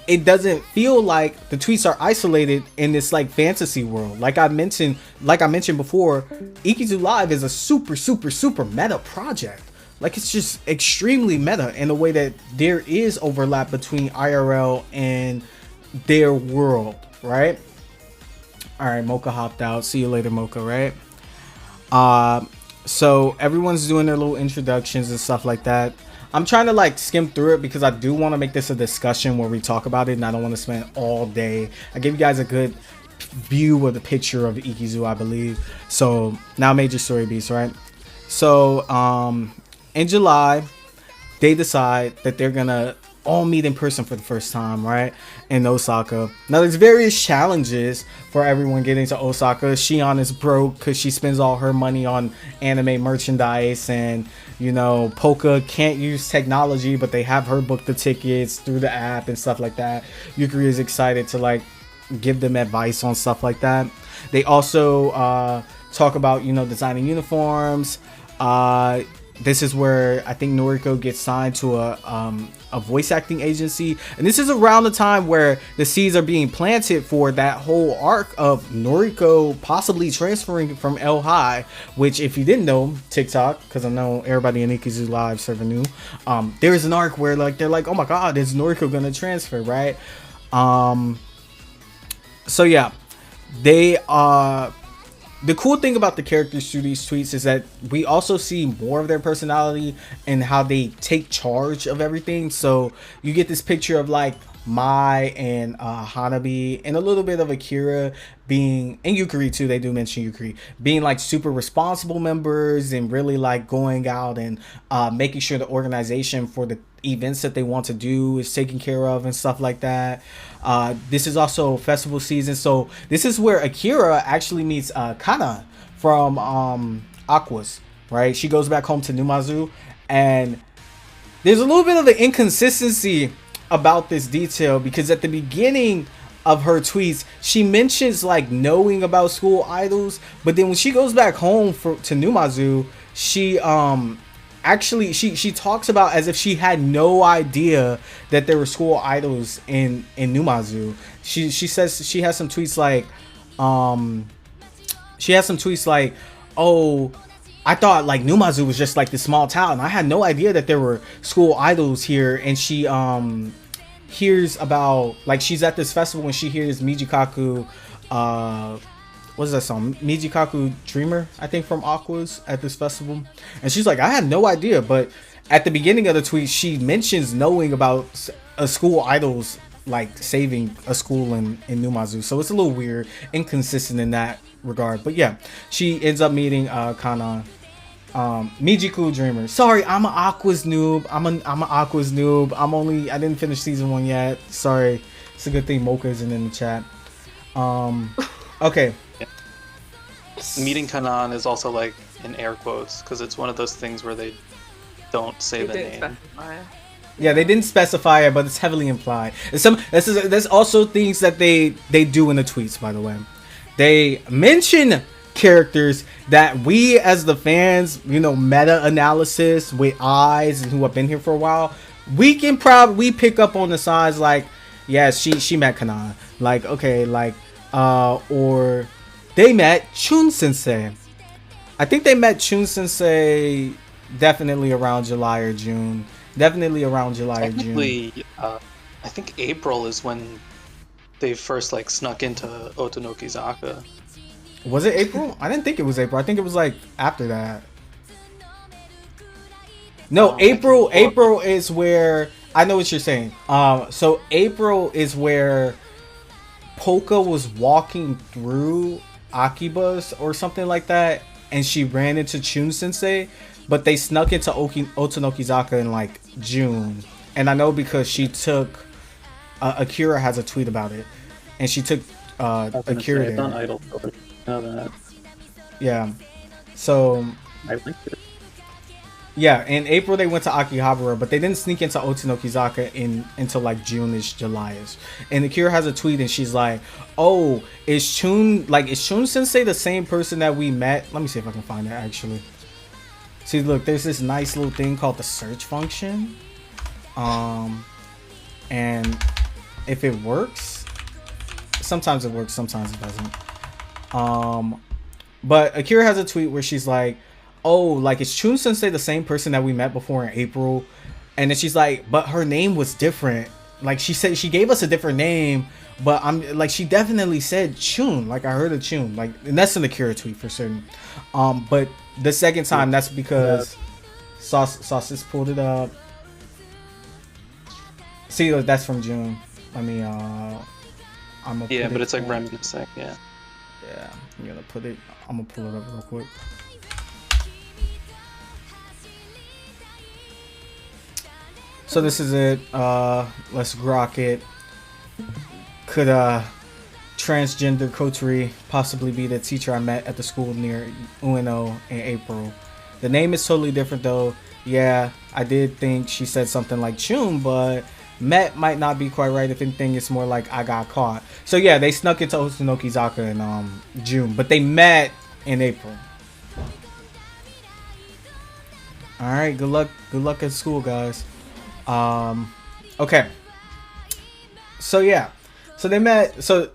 it doesn't feel like the tweets are isolated in this like fantasy world. Like I mentioned before, Ikizu Live is a super meta project. Like it's just extremely meta in the way that there is overlap between IRL and their world, right? All right, Mocha hopped out. See you later, Mocha, right? So everyone's doing their little introductions and stuff like that. I'm trying to like skim through it because I do want to make this a discussion where we talk about it, and I don't want to spend all day. I give you guys a good view of the picture of Ikizu, I believe. So now major story beats, right? So in July, they decide that they're gonna all meet in person for the first time, right, in Osaka. Now there's various challenges for everyone getting to Osaka. Shion is broke because she spends all her money on anime merchandise, and you know, Polka can't use technology, but they have her book the tickets through the app and stuff like that. Yukari is excited to like give them advice on stuff like that. They also talk about, you know, designing uniforms. This is where I think Noriko gets signed to a voice acting agency, and this is around the time where the seeds are being planted for that whole arc of Noriko possibly transferring from L High, which, if you didn't know, TikTok, because I know everybody in Ikizu Live server knew, there is an arc where like they're like, oh my god, is Noriko gonna transfer, right? So yeah, they the cool thing about the characters through these tweets is that we also see more of their personality and how they take charge of everything. So you get this picture of like Mai and Hanabi and a little bit of Akira being, and Yukari too, they do mention Yukari, being like super responsible members and really like going out and making sure the organization for the events that they want to do is taken care of and stuff like that. This is also festival season, so this is where Akira actually meets Kana from Aquas, right? She goes back home to Numazu, and there's a little bit of an inconsistency about this detail, because at the beginning of her tweets she mentions like knowing about school idols, but then when she goes back home to Numazu, she actually she talks about as if she had no idea that there were school idols in Numazu. She says she has some tweets like oh, I thought like Numazu was just like this small town. I had no idea that there were school idols here. And she hears about, like, she's at this festival and she hears Mijikaku, what is that song? Mijikaku Dreamer, I think, from Aqua's at this festival. And she's like, I had no idea. But at the beginning of the tweet, she mentions knowing about a school idols like saving a school in Numazu. So it's a little weird, inconsistent in that regard. But yeah, she ends up meeting Kana, Mijiku Dreamer. Sorry, I'm an Aqua's noob. I'm an Aqua's noob. I didn't finish season 1 yet. Sorry. It's a good thing Mocha isn't in the chat. Okay.
Meeting Kanan is also like in air quotes because it's one of those things where they don't say the name.
Specify.
Yeah, they didn't specify it, but it's heavily implied. There's also things that they do in the tweets, by the way. They mention characters that we as the fans, you know, meta analysis with eyes and who have been here for a while, we can probably pick up on the signs like, yeah, she met Kana. Like, okay, like, or they met Chun Sensei. I think they met Chun Sensei definitely around July or June. Definitely around July or June.
I think April is when they first like snuck into Otonokizaka.
Was it April? I didn't think it was April. I think it was like after that. No, April is where, I know what you're saying. So April is where Polka was walking through Akiba's or something like that, and she ran into Chun Sensei, but they snuck into Otonokizaka in like June. And I know because she took Akira has a tweet about it, and she took Akira
It's on
there.
Idol. Know that.
Yeah. So
I linked it.
yeah, in April they went to Akihabara, but they didn't sneak into Otonokizaka until like June-ish, July-ish. And Akira has a tweet and she's like, "Oh, is Chun Sensei the same person that we met?" Let me see if I can find it actually. See, look, there's this nice little thing called the search function. And if it works, sometimes it works, sometimes it doesn't. But Akira has a tweet where she's like, "Oh, like, is Chun Sensei the same person that we met before in April?" And then she's like, "But her name was different. Like, she said she gave us a different name, but I'm like, she definitely said Chun. Like, I heard a Chun. Like, and that's an Akira tweet for certain. But the second time, that's because Sauces pulled it up. See, that's from June. Let me
Yeah, but it's like reminiscing. Yeah.
Yeah, I'm gonna pull it up real quick. So this is it. Let's grok it. Could transgender coterie possibly be the teacher I met at the school near Ueno in April? The name is totally different though. Yeah, I did think she said something like Chun, but met might not be quite right. If anything, it's more like I got caught. So yeah, they snuck into Otonokizaka in June, but they met in April. All right, good luck at school, guys. Okay. So yeah, so they met. So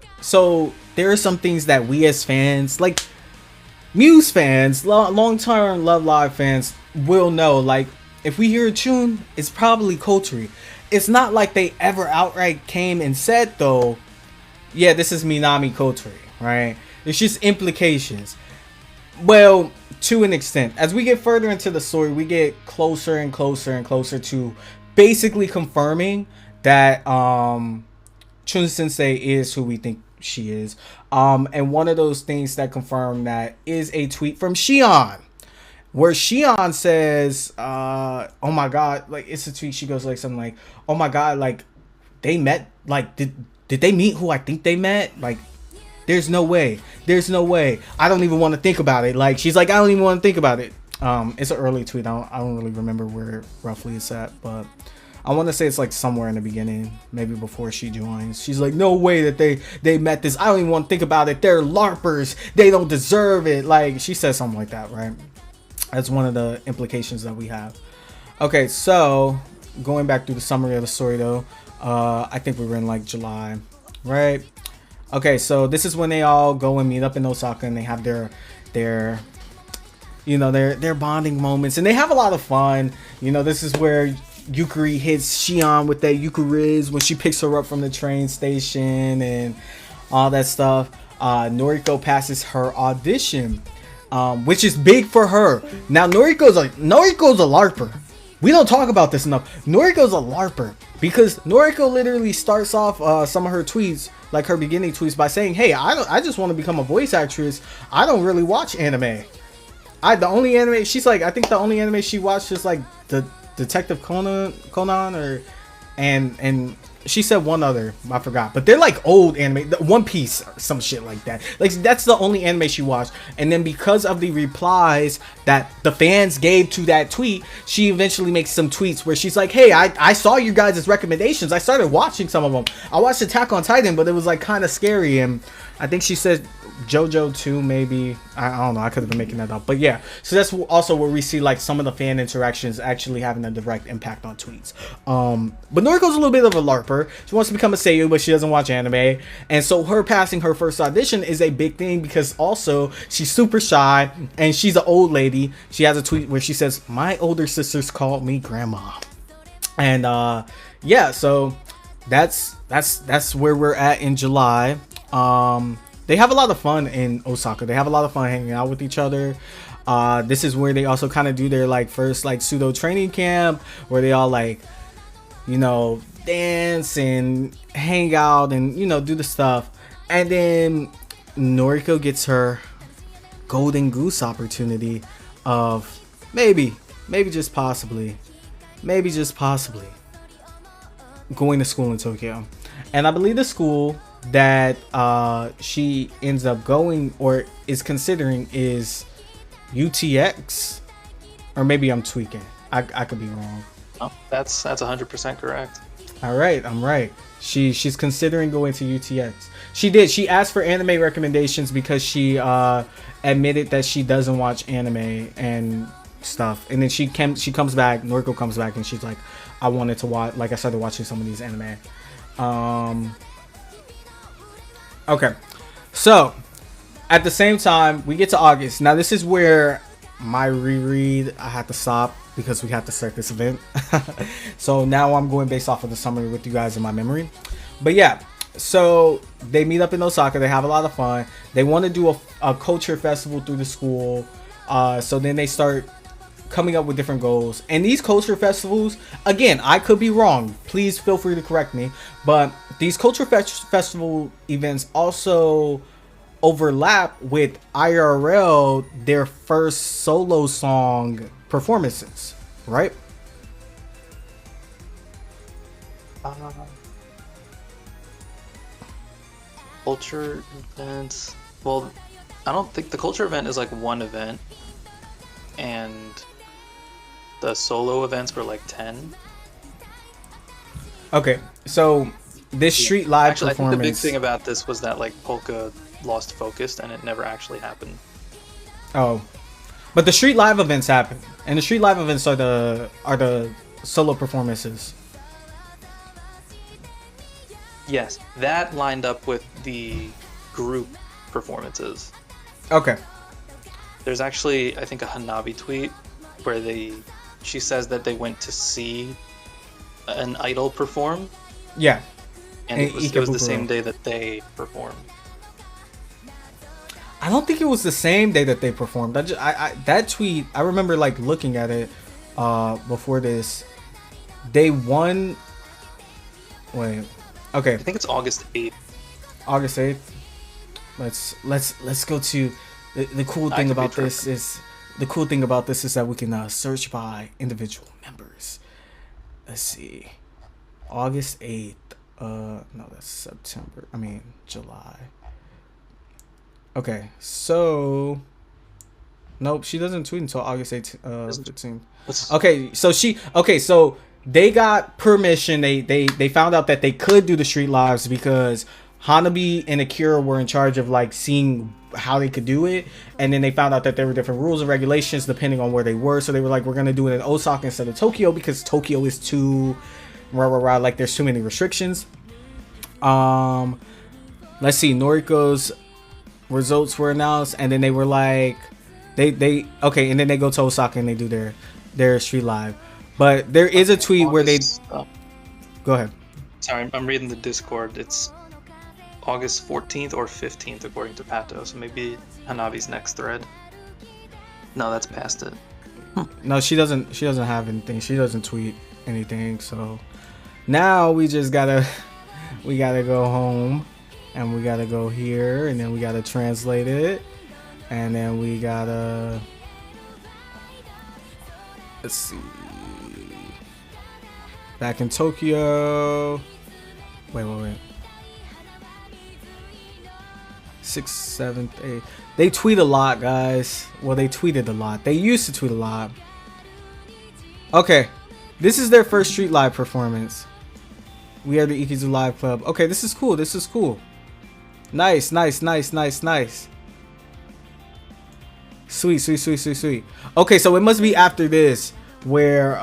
there are some things that we as fans, like Muse fans, long-term Love Live fans, will know. Like, if we hear a tune, it's probably Kotori. It's not like they ever outright came and said, though, yeah, this is Minami Kotori, right? There's just implications. Well, to an extent. As we get further into the story, we get closer and closer and closer to basically confirming that Chun Sensei is who we think she is. And one of those things that confirm that is a tweet from Shion, where Shion says, oh my god, like, it's a tweet. She goes like something like, oh my god, like, they met, like, did they meet who I think they met? Like, there's no way. I don't even want to think about it. Like, she's like, I don't even want to think about it. It's an early tweet. I don't really remember where roughly it's at, but I want to say it's like somewhere in the beginning, maybe before she joins. She's like, no way that they met this. I don't even want to think about it. They're LARPers. They don't deserve it. Like, she says something like that, right? That's one of the implications that we have. Okay, so going back through the summary of the story though, I think we were in like July, right? Okay, so this is when they all go and meet up in Osaka and they have their you know, their bonding moments, and they have a lot of fun. You know, this is where Yukari hits Shion with that Yukariz when she picks her up from the train station and all that stuff. Noriko passes her audition, which is big for her. Now Noriko's a LARPer. We don't talk about this enough. Noriko's a LARPer because Noriko literally starts off some of her tweets, like her beginning tweets, by saying, "Hey, I just want to become a voice actress. I don't really watch anime. The only anime," she's like, I think the only anime she watched is like the Detective Conan or and she said one other, I forgot, but they're like old anime, One Piece or some shit like that. Like that's the only anime she watched. And then because of the replies that the fans gave to that tweet, she eventually makes some tweets where she's like, "Hey, I saw you guys' recommendations. I started watching some of them. I watched Attack on Titan, but it was like kind of scary." And I think she said JoJo 2, maybe. I don't know. I could have been making that up. But yeah, so that's also where we see like some of the fan interactions actually having a direct impact on tweets. But Noriko's a little bit of a LARPer. She wants to become a seiyuu, but she doesn't watch anime. And so her passing her first audition is a big thing because also she's super shy and she's an old lady. She has a tweet where she says, "My older sisters called me grandma." And yeah, so that's where we're at in July. They have a lot of fun in Osaka. They have a lot of fun hanging out with each other. This is where they also kind of do their like first like pseudo training camp where they all like, you know, dance and hang out and, you know, do the stuff. And then Noriko gets her golden goose opportunity of maybe just possibly going to school in Tokyo. And I believe the school that she ends up going or is considering is UTX, or maybe I'm tweaking. I could be wrong.
Oh, that's 100% correct.
All right, I'm right. She's considering going to UTX. She asked for anime recommendations because she admitted that she doesn't watch anime and stuff. And then she comes back, Noriko comes back, and she's like, "I wanted to watch, like I started watching some of these anime." Okay, so at the same time we get to August. Now this is where my reread, I had to stop because we had to start this event. So now I'm going based off of the summary with you guys in my memory. But yeah, so they meet up in Osaka. They have a lot of fun. They want to do a culture festival through the school. So then they start coming up with different goals. And these culture festivals, again, I could be wrong. Please feel free to correct me. But these culture festival events also overlap with IRL, their first solo song performances, right?
Culture events. Well, I don't think the culture event is like one event, and the solo events were like 10.
Okay, so this street live
actually,
performance.
I think the big thing about this was that like Polka lost focus and it never actually happened.
Oh, but the street live events happen, and the street live events are the solo performances.
Yes, that lined up with the group performances.
Okay.
There's actually, I think, a Hanabi tweet where she says that they went to see an idol perform.
Yeah.
And it was the same day that they performed.
I don't think it was the same day that they performed. That tweet, I remember like looking at it before this. They won. Wait. Okay.
I think it's August 8th.
August 8th. Let's go to the cool thing about this is that we can search by individual members. Let's see. August 8th. No, that's September. I mean July. Okay, so nope, she doesn't tweet until August 15th. Okay, so they got permission. They found out that they could do the street lives because Hanabi and Akira were in charge of like seeing how they could do it, and then they found out that there were different rules and regulations depending on where they were. So they were like, we're gonna do it in Osaka instead of Tokyo because Tokyo is too like there's too many restrictions. Let's see, Noriko's results were announced, and then they were like, They okay, and then they go to Osaka and they do their street live. But there is a tweet where they go ahead.
Sorry, I'm reading the Discord. It's August 14th or 15th according to Pato. So maybe Hanabi's next thread. No, that's past it.
No, she doesn't have anything. She doesn't tweet anything. So now we just gotta go home and we gotta go here and then we gotta translate it and then we gotta, let's see, back in Tokyo. Wait. 6th, 7th, 8th. They tweet a lot, guys. Well, they tweeted a lot. They used to tweet a lot. Okay, this is their first street live performance. We are the Ikizu Live Club. Okay, this is cool. This is cool. Nice. Sweet. Okay, so it must be after this where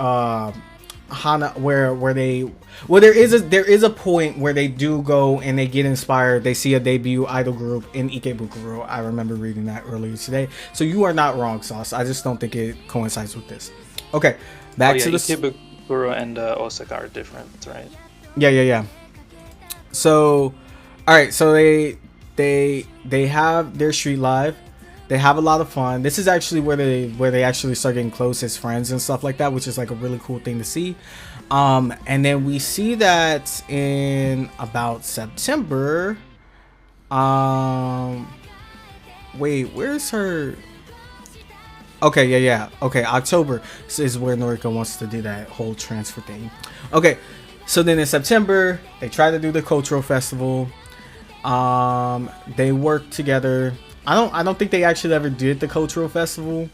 there is a point where they do go and they get inspired. They see a debut idol group in Ikebukuro. I remember reading that earlier today. So you are not wrong, Sauce. I just don't think it coincides with this. Okay, back to the
Ikebukuro and Osaka are different, right?
Yeah. So, all right. So they have their street live. They have a lot of fun. This is actually where they actually start getting close as friends and stuff like that, which is like a really cool thing to see. And then we see that in about September. Wait, where's her? Okay, yeah. Okay, October is where Noriko wants to do that whole transfer thing. Okay, so then in September they try to do the cultural festival. They work together. I don't think they actually ever did the cultural festival,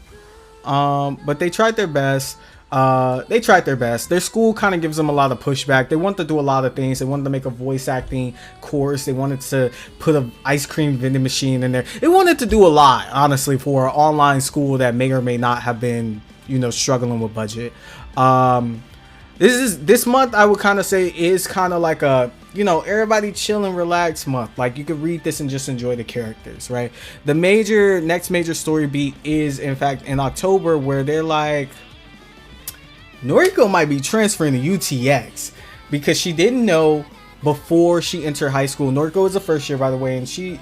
but they tried their best. Their school kind of gives them a lot of pushback. They want to do a lot of things. They wanted to make a voice acting course. They wanted to put an ice cream vending machine in there. They wanted to do a lot, honestly, for an online school that may or may not have been, struggling with budget. This month I would kind of say is kind of like a, everybody chill and relax month. Like you could read this and just enjoy the characters, right? The next major story beat is in fact in October, where they're like, Noriko might be transferring to UTX because she didn't know before she entered high school. Noriko is a first year, by the way, and she,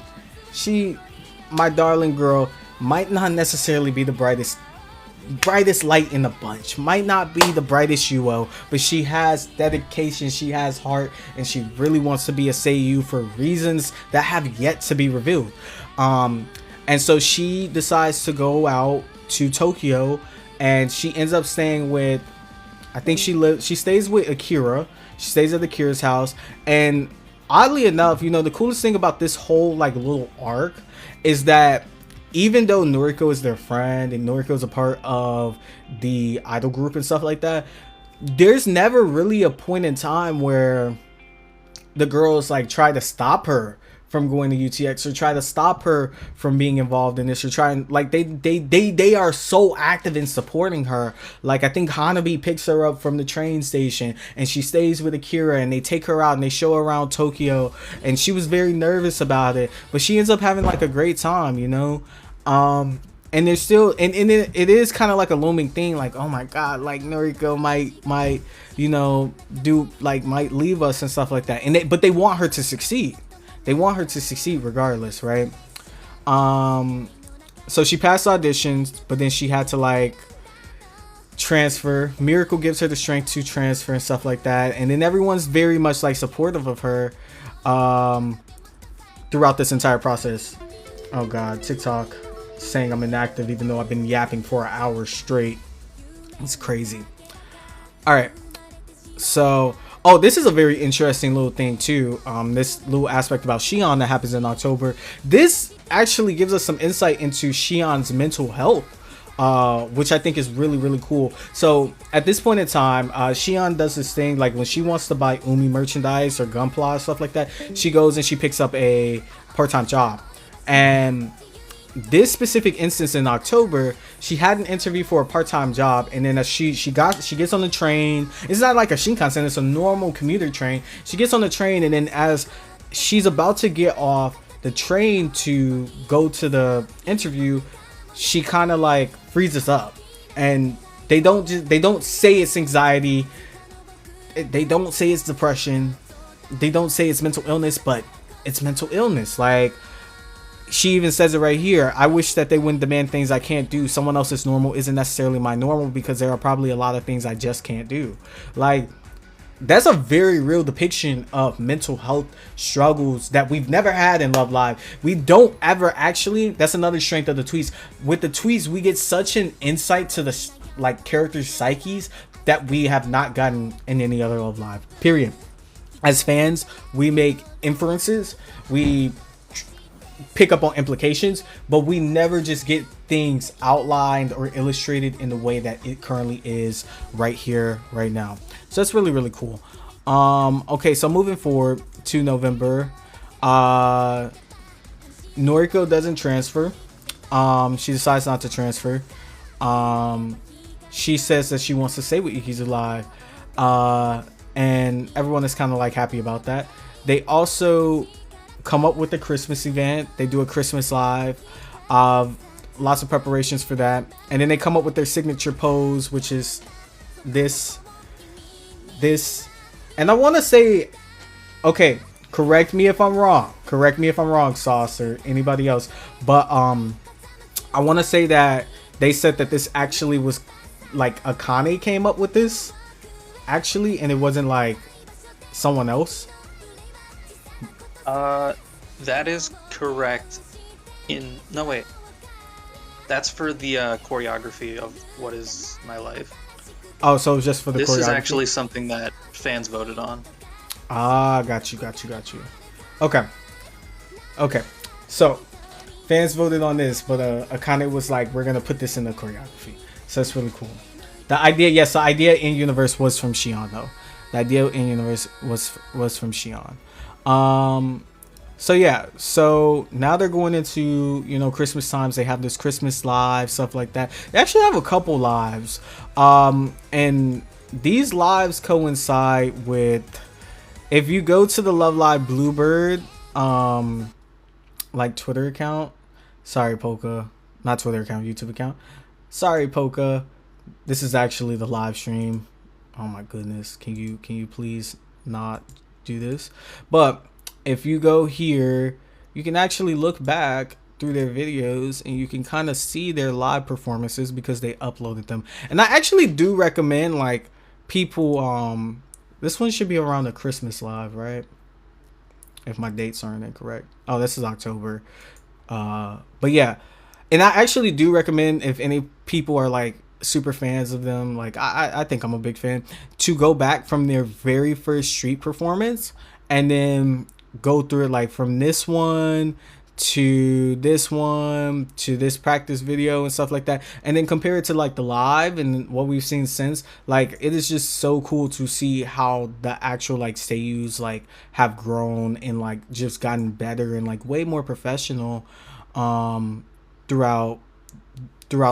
my darling girl, might not necessarily be the brightest light in the bunch, might not be the brightest UO, but she has dedication, she has heart, and she really wants to be a Seiyu for reasons that have yet to be revealed. And so she decides to go out to Tokyo, and she ends up staying with, I think she stays with Akira. She stays at Akira's house, and oddly enough, the coolest thing about this whole like little arc is that even though Noriko is their friend and Noriko is a part of the idol group and stuff like that, there's never really a point in time where the girls like try to stop her from going to UTX or try to stop her from being involved in this or try and like they are so active in supporting her. Like I think Hanabi picks her up from the train station and she stays with Akira and they take her out and they show her around Tokyo, and she was very nervous about it, but she ends up having like a great time, and there's still and it is kind of like a looming thing, like, oh my god, like Noriko might might leave us and stuff like that, but they want her to succeed. They want her to succeed regardless, right? So she passed auditions, but then she had to like transfer. Miracle gives her the strength to transfer and stuff like that, and then everyone's very much like supportive of her throughout this entire process. Oh god, TikTok saying I'm inactive even though I've been yapping for an hour straight. It's crazy. All right, so this is a very interesting little thing too. This little aspect about Shion that happens in October. This actually gives us some insight into Shion's mental health, which I think is really, really cool. So at this point in time, Shion does this thing, like when she wants to buy Umi merchandise or Gunpla, stuff like that, she goes and she picks up a part-time job. And this specific instance in October, she had an interview for a part-time job, and then she gets on the train. It's not like a Shinkansen, it's a normal commuter train. She gets on the train, and then as she's about to get off the train to go to the interview, she kind of like freezes up, and they don't say it's anxiety, they don't say it's depression, they don't say it's mental illness, but it's mental illness. Like, she even says it right here. I wish that they wouldn't demand things I can't do. Someone else's normal isn't necessarily my normal, because there are probably a lot of things I just can't do. Like, that's a very real depiction of mental health struggles that we've never had in Love Live. We don't ever actually, that's another strength of the tweets. With the tweets, we get such an insight to the like characters' psyches that we have not gotten in any other Love Live, period. As fans, we make inferences, we pick up on implications, but we never just get things outlined or illustrated in the way that it currently is right here, right now. So that's really, really cool. Okay, so moving forward to November, Noriko doesn't transfer. She decides not to transfer. She says that she wants to stay with Yuki's alive, and everyone is kind of like happy about that. They also come up with a Christmas event. They do a Christmas live, lots of preparations for that, and then they come up with their signature pose, which is this, and I want to say, okay, correct me if I'm wrong, Sauce, or anybody else, but I want to say that they said that this actually was like Akane came up with this actually, and it wasn't like someone else.
That is correct. No, wait. That's for the choreography of What Is My Life.
Oh, so it was just for the choreography?
This is actually something that fans voted on.
Ah, got you. Okay. So, fans voted on this, but Akane was like, we're going to put this in the choreography. So that's really cool. The idea in universe was from Shion, though. The idea in universe was from Shion. So yeah, so now they're going into, you know, Christmas times. They have this Christmas live, stuff like that. They actually have a couple lives, and these lives coincide with, if you go to the Love Live Bluebird like Twitter account, sorry Polka, not Twitter account, YouTube account, sorry Polka, this is actually the live stream. Oh my goodness, can you please not do this? But if you go here, you can actually look back through their videos and you can kind of see their live performances because they uploaded them. And I actually do recommend, like, people, this one should be around the Christmas live, right? If my dates aren't incorrect. Oh, this is October. But yeah, and I actually do recommend, if any people are like super fans of them, like I think I'm a big fan, to go back from their very first street performance and then go through it, like from this one to this practice video and stuff like that, and then compare it to like the live and what we've seen since. Like, it is just so cool to see how the actual like seiyus like have grown and like just gotten better and like way more professional throughout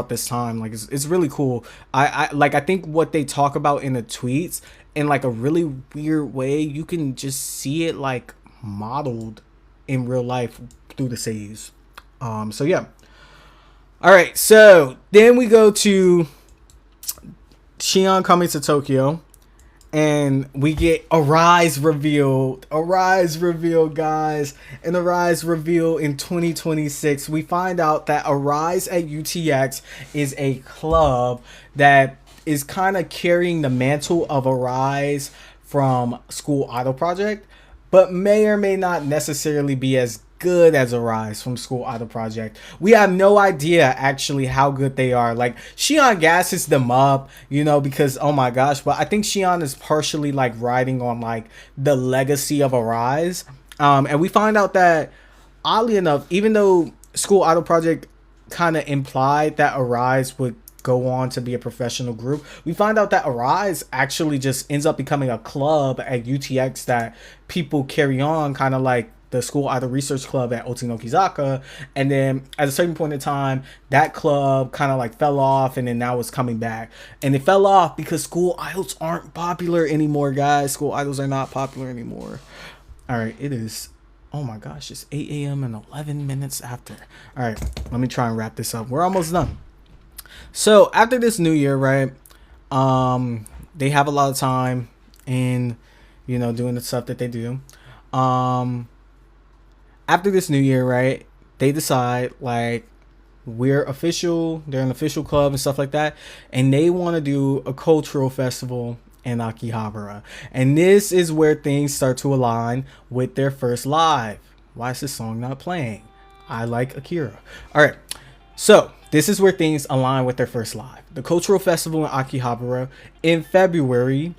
this time. Like, it's really cool. I think what they talk about in the tweets, in like a really weird way, you can just see it like modeled in real life through the seiyus. So yeah. All right, so then we go to Shion coming to Tokyo, and we get a rise reveal, guys. And a rise reveal in 2026. We find out that Arise at UTX is a club that is kind of carrying the mantle of Arise from School Idol Project, but may or may not necessarily be as good as Arise from School Idol Project. We have no idea actually how good they are. Like, Shion gasses them up, you know, because oh my gosh, but I think Shion is partially like riding on like the legacy of Arise. And we find out that, oddly enough, even though School Idol Project kind of implied that Arise would go on to be a professional group, we find out that Arise actually just ends up becoming a club at UTX that people carry on, kind of like the School Idol Research Club at Otinokizaka. And then at a certain point in time, that club kind of like fell off, and then now it's coming back. And it fell off because school idols aren't popular anymore, guys. School idols are not popular anymore. All right, it is Oh my gosh, it's 8 a.m. and 11 minutes after. All right, let me try and wrap this up. We're almost done. So after this new year, right? They have a lot of time in, doing the stuff that they do. After this new year, right? They decide like they're an official club and stuff like that, and they want to do a cultural festival in Akihabara. And this is where things start to align with their first live. Why is this song not playing? I like Akira. All right. So this is where things align with their first live. The cultural festival in Akihabara in February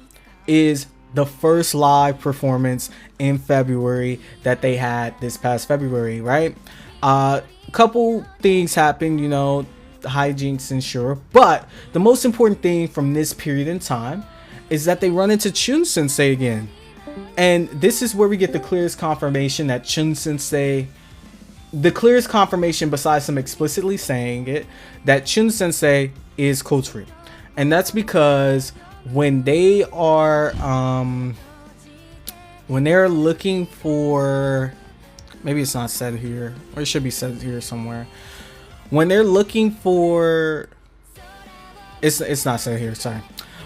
is the first live performance in February that they had this past February, right? A couple things happened, hijinks and sure. But the most important thing from this period in time is that they run into Chun Sensei again. And this is where we get the clearest confirmation that Chun Sensei, the clearest confirmation besides them explicitly saying it, that Chun Sensei is Kotri. And that's because when they are, when they're looking for, maybe it's not said here, or it should be said here somewhere. When they're looking for, it's not said here, sorry.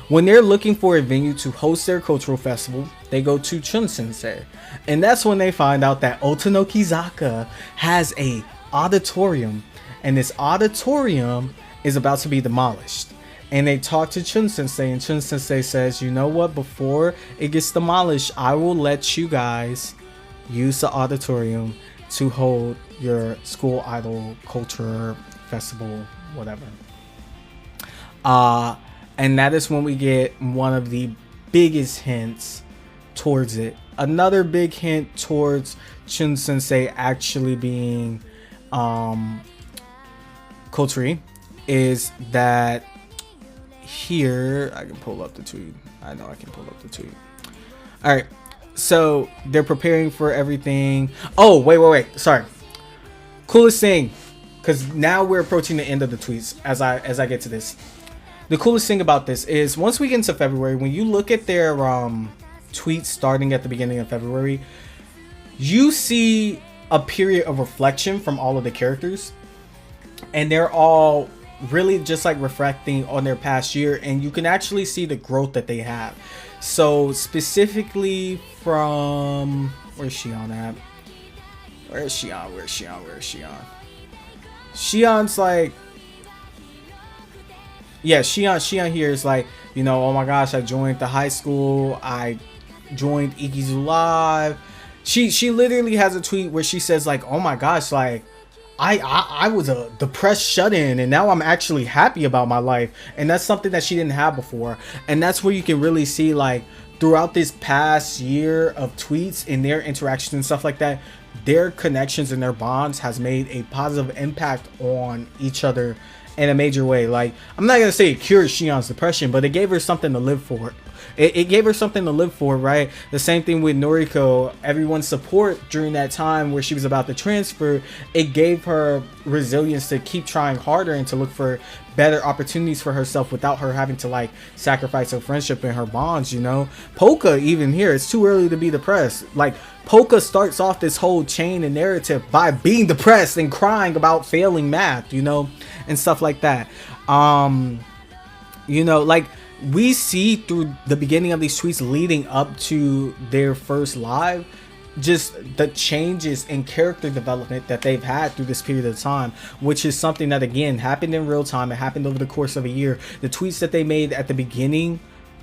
When they're looking for a venue to host their cultural festival, they go to Chun Sensei. And that's when they find out that Otonokizaka has a auditorium. And this auditorium is about to be demolished. And they talk to Chun Sensei, and Chun Sensei says, you know what, before it gets demolished, I will let you guys use the auditorium to hold your school idol culture festival, whatever. And that is when we get one of the biggest hints towards it. Another big hint towards Chun Sensei actually being Kotri is that here, I can pull up the tweet. I know I can pull up the tweet. All right. So they're preparing for everything. Oh, wait. Sorry. Coolest thing, because now we're approaching the end of the tweets as I get to this. The coolest thing about this is once we get into February, when you look at their tweets starting at the beginning of February, you see a period of reflection from all of the characters, and they're all really just like reflecting on their past year, and you can actually see the growth that they have. So specifically from, where's Shion at? Where's Shion? Shion's like, yeah, Shion here is like, oh my gosh, I joined the high school. I joined Ikizu Live. She literally has a tweet where she says like, oh my gosh, like I was a depressed shut-in, and now I'm actually happy about my life. And that's something that she didn't have before. And that's where you can really see like throughout this past year of tweets and their interactions and stuff like that, their connections and their bonds has made a positive impact on each other in a major way. Like, I'm not gonna say it cured Shion's depression, but it gave her something to live for. It gave her something to live for, right? The same thing with Noriko. Everyone's support during that time where she was about to transfer, it gave her resilience to keep trying harder and to look for better opportunities for herself without her having to like sacrifice her friendship and her bonds, Polka, even here, it's too early to be depressed. Like, Polka starts off this whole chain and narrative by being depressed and crying about failing math, and stuff like that. Like, we see through the beginning of these tweets leading up to their first live, just the changes in character development that they've had through this period of time, which is something that again happened in real time. It happened over the course of a year. The tweets that they made at the beginning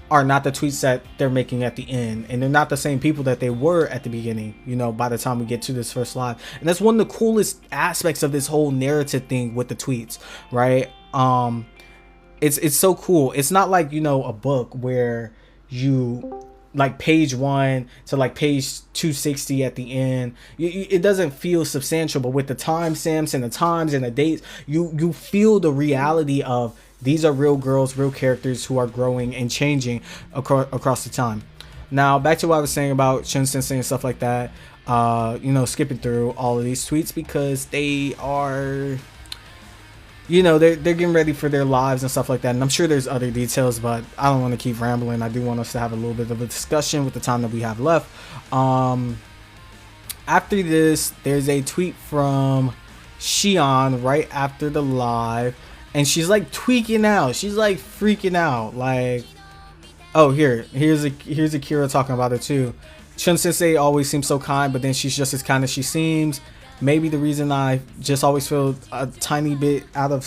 are not the tweets that they're making at the end, and they're not the same people that they were at the beginning, by the time we get to this first live. And that's one of the coolest aspects of this whole narrative thing with the tweets, right? It's so cool. It's not like, a book where you like page 1 to like page 260 at the end. It doesn't feel substantial, but with the timestamps and the times and the dates, you feel the reality of these are real girls, real characters who are growing and changing across the time. Now, back to what I was saying about Chun Sensei and stuff like that. Skipping through all of these tweets because they are, they're getting ready for their lives and stuff like that. And I'm sure there's other details, but I don't want to keep rambling. I do want us to have a little bit of a discussion with the time that we have left. after this, there's a tweet from Shion right after the live, and she's like tweaking out. She's like freaking out. Like, oh, here's Akira talking about it too. Chun Sensei always seems so kind, but then she's just as kind as she seems. Maybe the reason I just always feel a tiny bit out of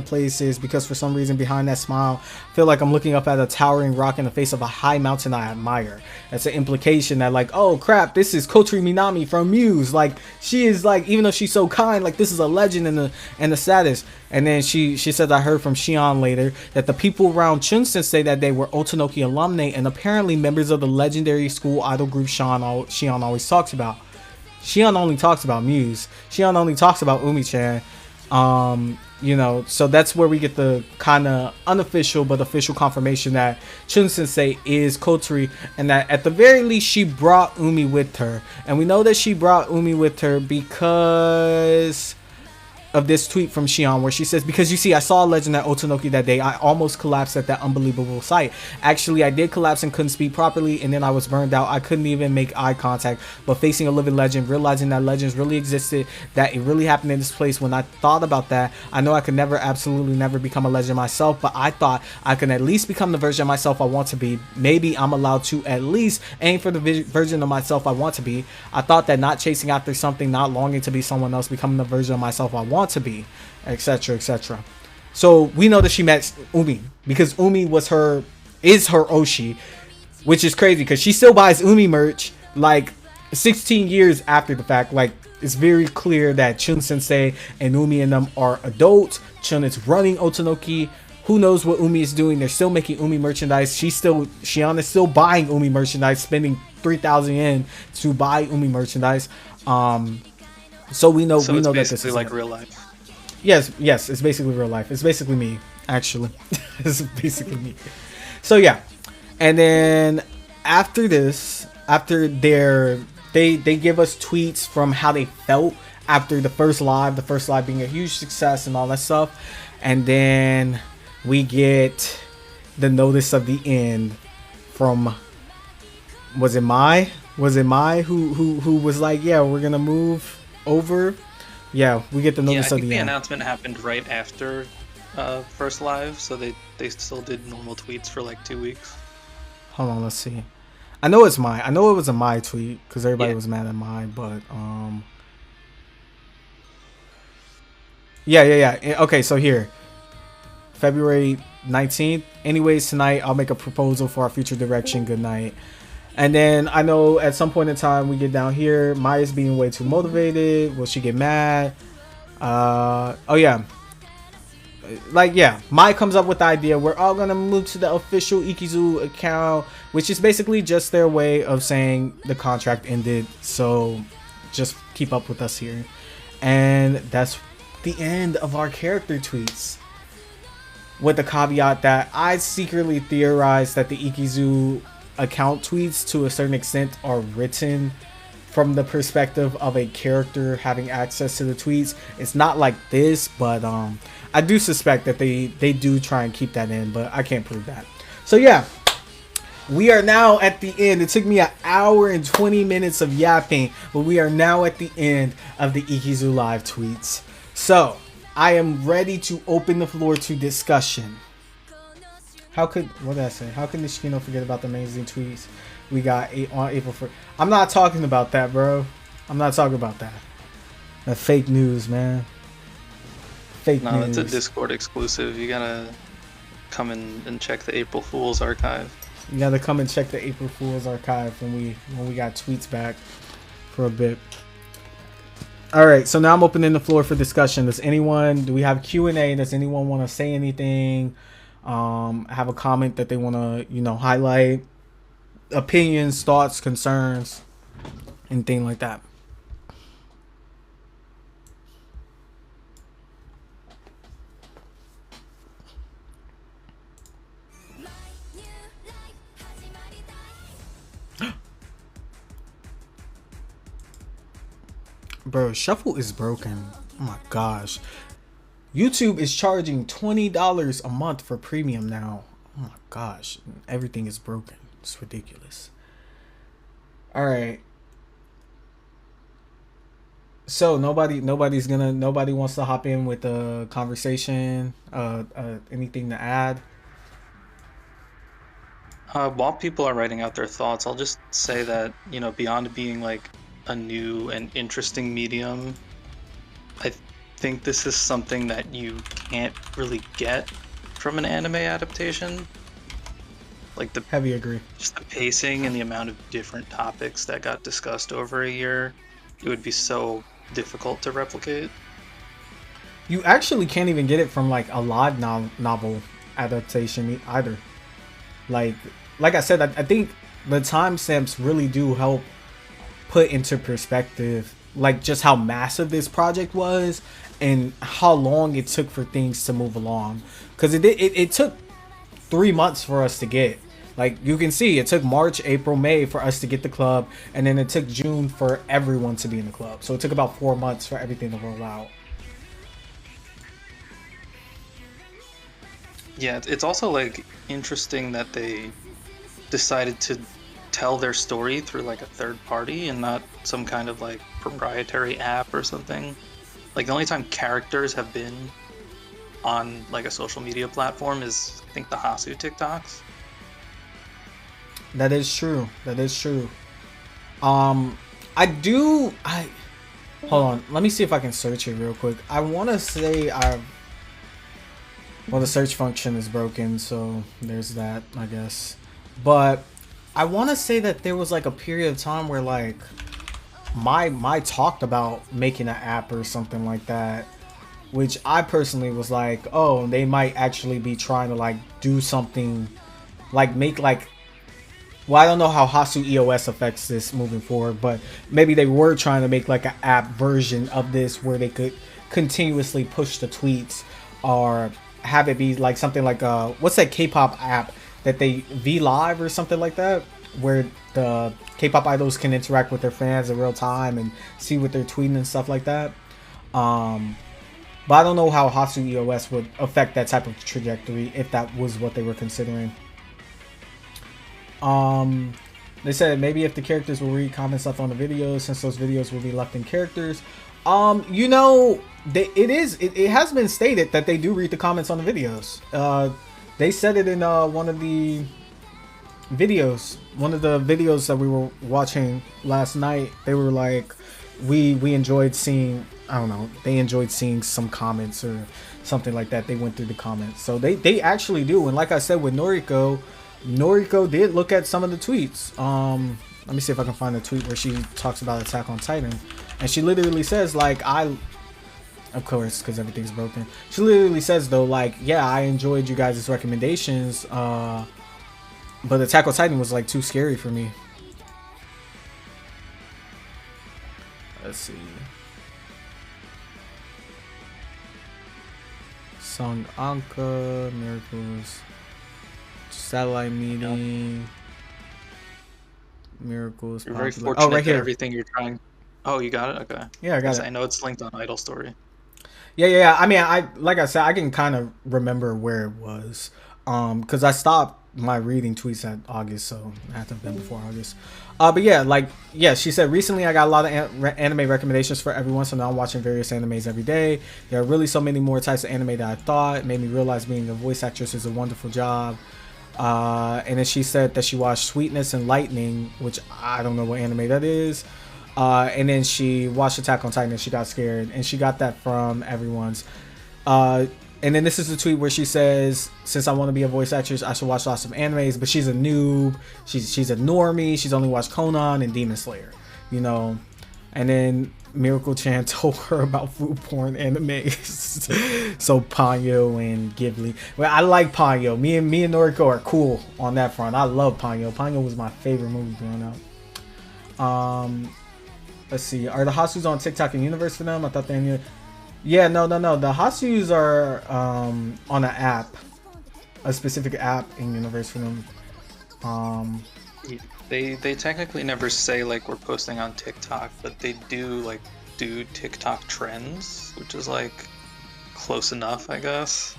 place is because for some reason behind that smile, I feel like I'm looking up at a towering rock in the face of a high mountain I admire. That's an implication that like, oh crap, this is Kotri Minami from Muse. Like, she is like, even though she's so kind, like this is a legend in the status. And then she says, I heard from Shion later that the people around Chun Sensei that they were Otonoki alumni and apparently members of the legendary school idol group Shion always talks about. Shion only talks about Muse. Shion only talks about Umi-chan. You know, so that's where we get the kind of unofficial but official confirmation that Chun Sensei is Kotri, and that at the very least she brought Umi with her. And we know that she brought Umi with her because of this tweet from Shion where she says, because you see, I saw a legend at Otonoki that day. I almost collapsed at that unbelievable sight. Actually, I did collapse and couldn't speak properly, and then I was burned out. I couldn't even make eye contact. But facing a living legend, realizing that legends really existed, that it really happened in this place, when I thought about that, I know I could never, absolutely never become a legend myself, but I thought I could at least become the version of myself I want to be. Maybe I'm allowed to at least aim for the version of myself I want to be. I thought that not chasing after something, not longing to be someone else, becoming the version of myself I want to be, etc, etc. So we know that she met Umi because Umi is her Oshi, which is crazy because she still buys Umi merch like 16 years after the fact. Like, it's very clear that Chun Sensei and Umi and them are adults. Chun is running Otonoki. Who knows what Umi is doing? They're still making Umi merchandise. Shion is still buying Umi merchandise, spending 3,000 yen to buy Umi merchandise. So we know that this is
like real life.
Yes, it's basically real life. It's basically me, actually. It's basically me. So yeah, and then after this, they give us tweets from how they felt after the first live being a huge success and all that stuff, and then we get the notice of the end from was it Mai who was like, yeah, we're gonna move over. Yeah, we get the notice of the end.
The announcement happened right after first live, so they still did normal tweets for like 2 weeks.
Hold on, let's see. I know it's Mai. I know it was a Mai tweet because everybody was mad at Mai, but yeah. Okay, so here, February 19th. Anyways, tonight I'll make a proposal for our future direction. Good night. And then I know at some point in time we get down here, Maya's being way too motivated. Will she get mad? Oh yeah. Like, yeah, Maya comes up with the idea we're all gonna move to the official Ikizu account, which is basically just their way of saying the contract ended, so just keep up with us here. And that's the end of our character tweets, with the caveat that I secretly theorized that the Ikizu account tweets to a certain extent are written from the perspective of a character having access to the tweets. It's not like this, but I do suspect that they do try and keep that in, but I can't prove that. So yeah, we are now at the end. It took me 1 hour and 20 minutes of yapping, but we are now at the end of the Ikizu live tweets. So I am ready to open the floor to discussion. What did I say? How can Nishikino forget about the amazing tweets we got on April 1st? I'm not talking about that, bro. I'm not talking about that. That fake news, man. Fake news. No,
that's a Discord exclusive. You gotta come in and check the April Fool's archive.
You gotta come and check the April Fool's archive when we got tweets back for a bit. All right, so now I'm opening the floor for discussion. Do we have Q&A? Does anyone want to say anything? Have a comment that they want to, highlight? Opinions, thoughts, concerns, anything like that. Bro, Shuffle is broken. Oh my gosh. YouTube is charging $20 a month for premium now. Oh my gosh. Everything is broken. It's ridiculous. Alright. So nobody wants to hop in with the conversation. Anything to add?
While people are writing out their thoughts, I'll just say that, beyond being like a new and interesting medium, I think this is something that you can't really get from an anime adaptation. Like
Heavy agree.
just the pacing and the amount of different topics that got discussed over a year, it would be so difficult to replicate.
You actually can't even get it from like a live novel adaptation either. Like I said, I think the timestamps really do help put into perspective like just how massive this project was and how long it took for things to move along. Because it took 3 months for us to get. Like you can see, it took March, April, May for us to get the club, and then it took June for everyone to be in the club. So it took about 4 months for everything to roll out.
Yeah, it's also like interesting that they decided to tell their story through like a third party and not some kind of like proprietary app or something. Like the only time characters have been on like a social media platform is I think the Hasu TikToks.
That is true. That is true. I hold on. Let me see if I can search it real quick. I want to say well, the search function is broken, so there's that, I guess. But I want to say that there was like a period of time where like my talked about making an app or something like that, which I personally was like, oh, they might actually be trying to like do something like make like, well, I don't know how Hasu EOS affects this moving forward, but maybe they were trying to make like an app version of this where they could continuously push the tweets or have it be like something like what's that K-pop app that they V Live or something like that, where the K-pop idols can interact with their fans in real time and see what they're tweeting and stuff like that. But I don't know how Hasu EOS would affect that type of trajectory if that was what they were considering. They said maybe if the characters will read comments left on the videos, since those videos will be left in characters. You know, it has been stated that they do read the comments on the videos. They said it in one of the videos that we were watching last night. They were like, we enjoyed seeing, I don't know, they enjoyed seeing some comments or something like that. They went through the comments, so they actually do. And like I said with Noriko did look at some of the tweets. Let me see if I can find a tweet where she talks about Attack on Titan, and she literally says like, of course, because everything's broken. She literally says though, like, yeah, I enjoyed you guys' recommendations, but Attack on Titan was like too scary for me. Let's see. Song Anka, Miracles, Satellite Meeting, Miracles.
You're very
Popular.
fortunate
Right
that
here.
everything you're trying. Oh, you got it? Okay.
Yeah, I got it.
I know it's linked on Idol Story.
Yeah. I mean, like I said, I can kind of remember where it was, because I stopped my reading tweets at August, so it had to have been before August. But yeah, she said recently I got a lot of anime recommendations for everyone, so now I'm watching various animes every day. There are really so many more types of anime that I thought. It made me realize being a voice actress is a wonderful job. And then she said that she watched Sweetness and Lightning, which I don't know what anime that is. And then she watched Attack on Titan and she got scared, and she got that from everyone's. And then this is the tweet where she says, since I want to be a voice actress, I should watch lots of animes, but she's a noob. She's a normie. She's only watched Conan and Demon Slayer, you know. And then Miracle Chan told her about food porn animes. So Ponyo and Ghibli. Well, I like Ponyo. Me and Noriko are cool on that front. I love Ponyo. Ponyo was my favorite movie growing up. Let's see. Are the Hasus on TikTok and Universe for them? I thought they knew. Yeah, no. The Hasus are on an app, a specific app in Universe for them.
They technically never say like we're posting on TikTok, but they do TikTok trends, which is like close enough, I guess.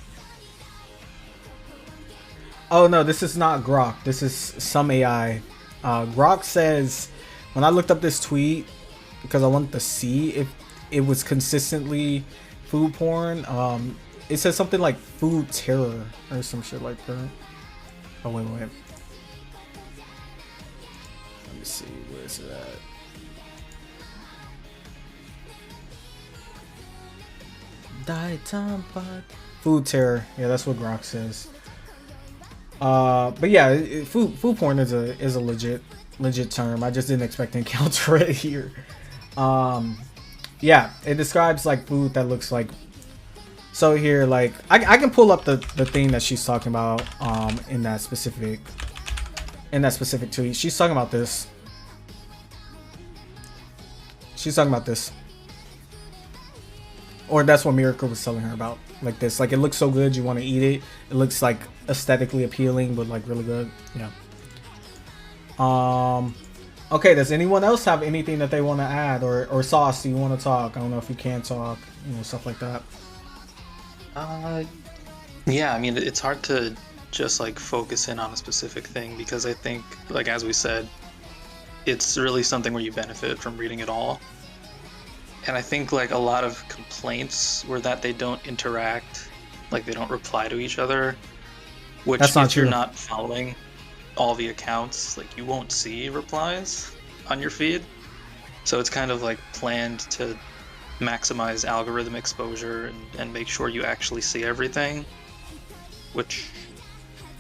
Oh no, this is not Grok. This is some AI. Grok says, when I looked up this tweet because I wanted to see if it was consistently food porn. It says something like food terror or some shit like that. Oh wait. Let me see, where is it at? Food terror. Yeah, that's what Grok says. But yeah, food porn is a legit term. I just didn't expect to encounter it here. Yeah, it describes like food that looks like. So here, like I can pull up the thing that she's talking about in that specific tweet. She's talking about this. Or that's what Miracle was telling her about. Like this. Like it looks so good you want to eat it. It looks like aesthetically appealing, but like really good. Yeah. Okay, does anyone else have anything that they want to add? Or Sauce, do you want to talk? I don't know if you can talk, stuff like that.
Yeah, I mean, it's hard to just like focus in on a specific thing because I think, like as we said, it's really something where you benefit from reading it all. And I think like a lot of complaints were that they don't interact, like they don't reply to each other, which
That's not
if you're
true.
not following all the accounts, like you won't see replies on your feed. So it's kind of like planned to maximize algorithm exposure and make sure you actually see everything, which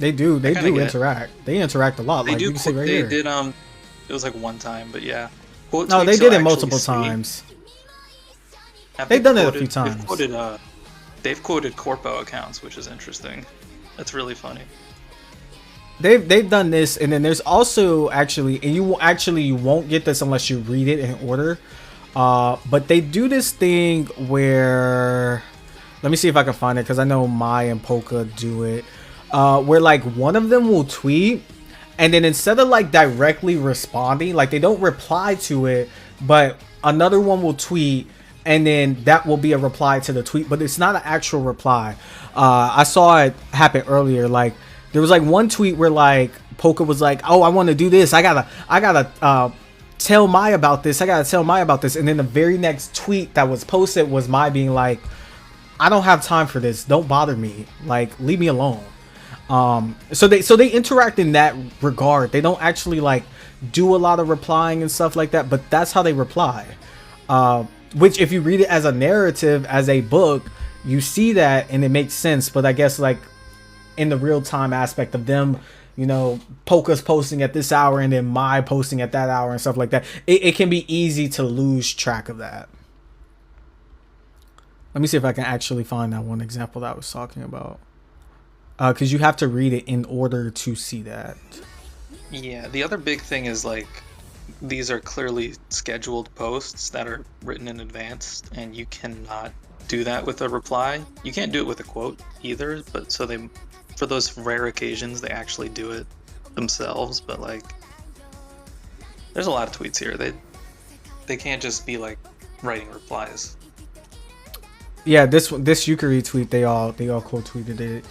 They do
get.
interact. They interact a lot.
They
like
do.
You can see right
they
here.
did. It was like one time, but yeah. Quote
No,
tweets
they
you'll
did it
actually
multiple
see.
times.
Have
They've
they
done it a
quoted-
few times.
They've quoted corpo accounts, which is interesting. That's really funny.
They've done this, and then there's also actually, and you won't get this unless you read it in order. But they do this thing where, let me see if I can find it because I know Mai and Polka do it. Where like one of them will tweet, and then instead of like directly responding, like they don't reply to it, but another one will tweet, and then that will be a reply to the tweet, but it's not an actual reply. I saw it happen earlier. Like there was like one tweet where like Polka was like, "Oh, I want to do this. I gotta tell Mai about this. And then the very next tweet that was posted was Mai being like, "I don't have time for this. Don't bother me. Like, leave me alone." So they interact in that regard. They don't actually like do a lot of replying and stuff like that, but that's how they reply. Which if you read it as a narrative, as a book, you see that and it makes sense. But I guess like in the real time aspect of them, Polka's posting at this hour and then Mai posting at that hour and stuff like that, it can be easy to lose track of that. Let me see if I can actually find that one example that I was talking about. Because you have to read it in order to see that.
Yeah, the other big thing is like these are clearly scheduled posts that are written in advance, and you cannot do that with a reply. You can't do it with a quote either, but so they, for those rare occasions, they actually do it themselves. But like, there's a lot of tweets here. They can't just be like writing replies.
Yeah, this Yukari tweet, they all quote tweeted it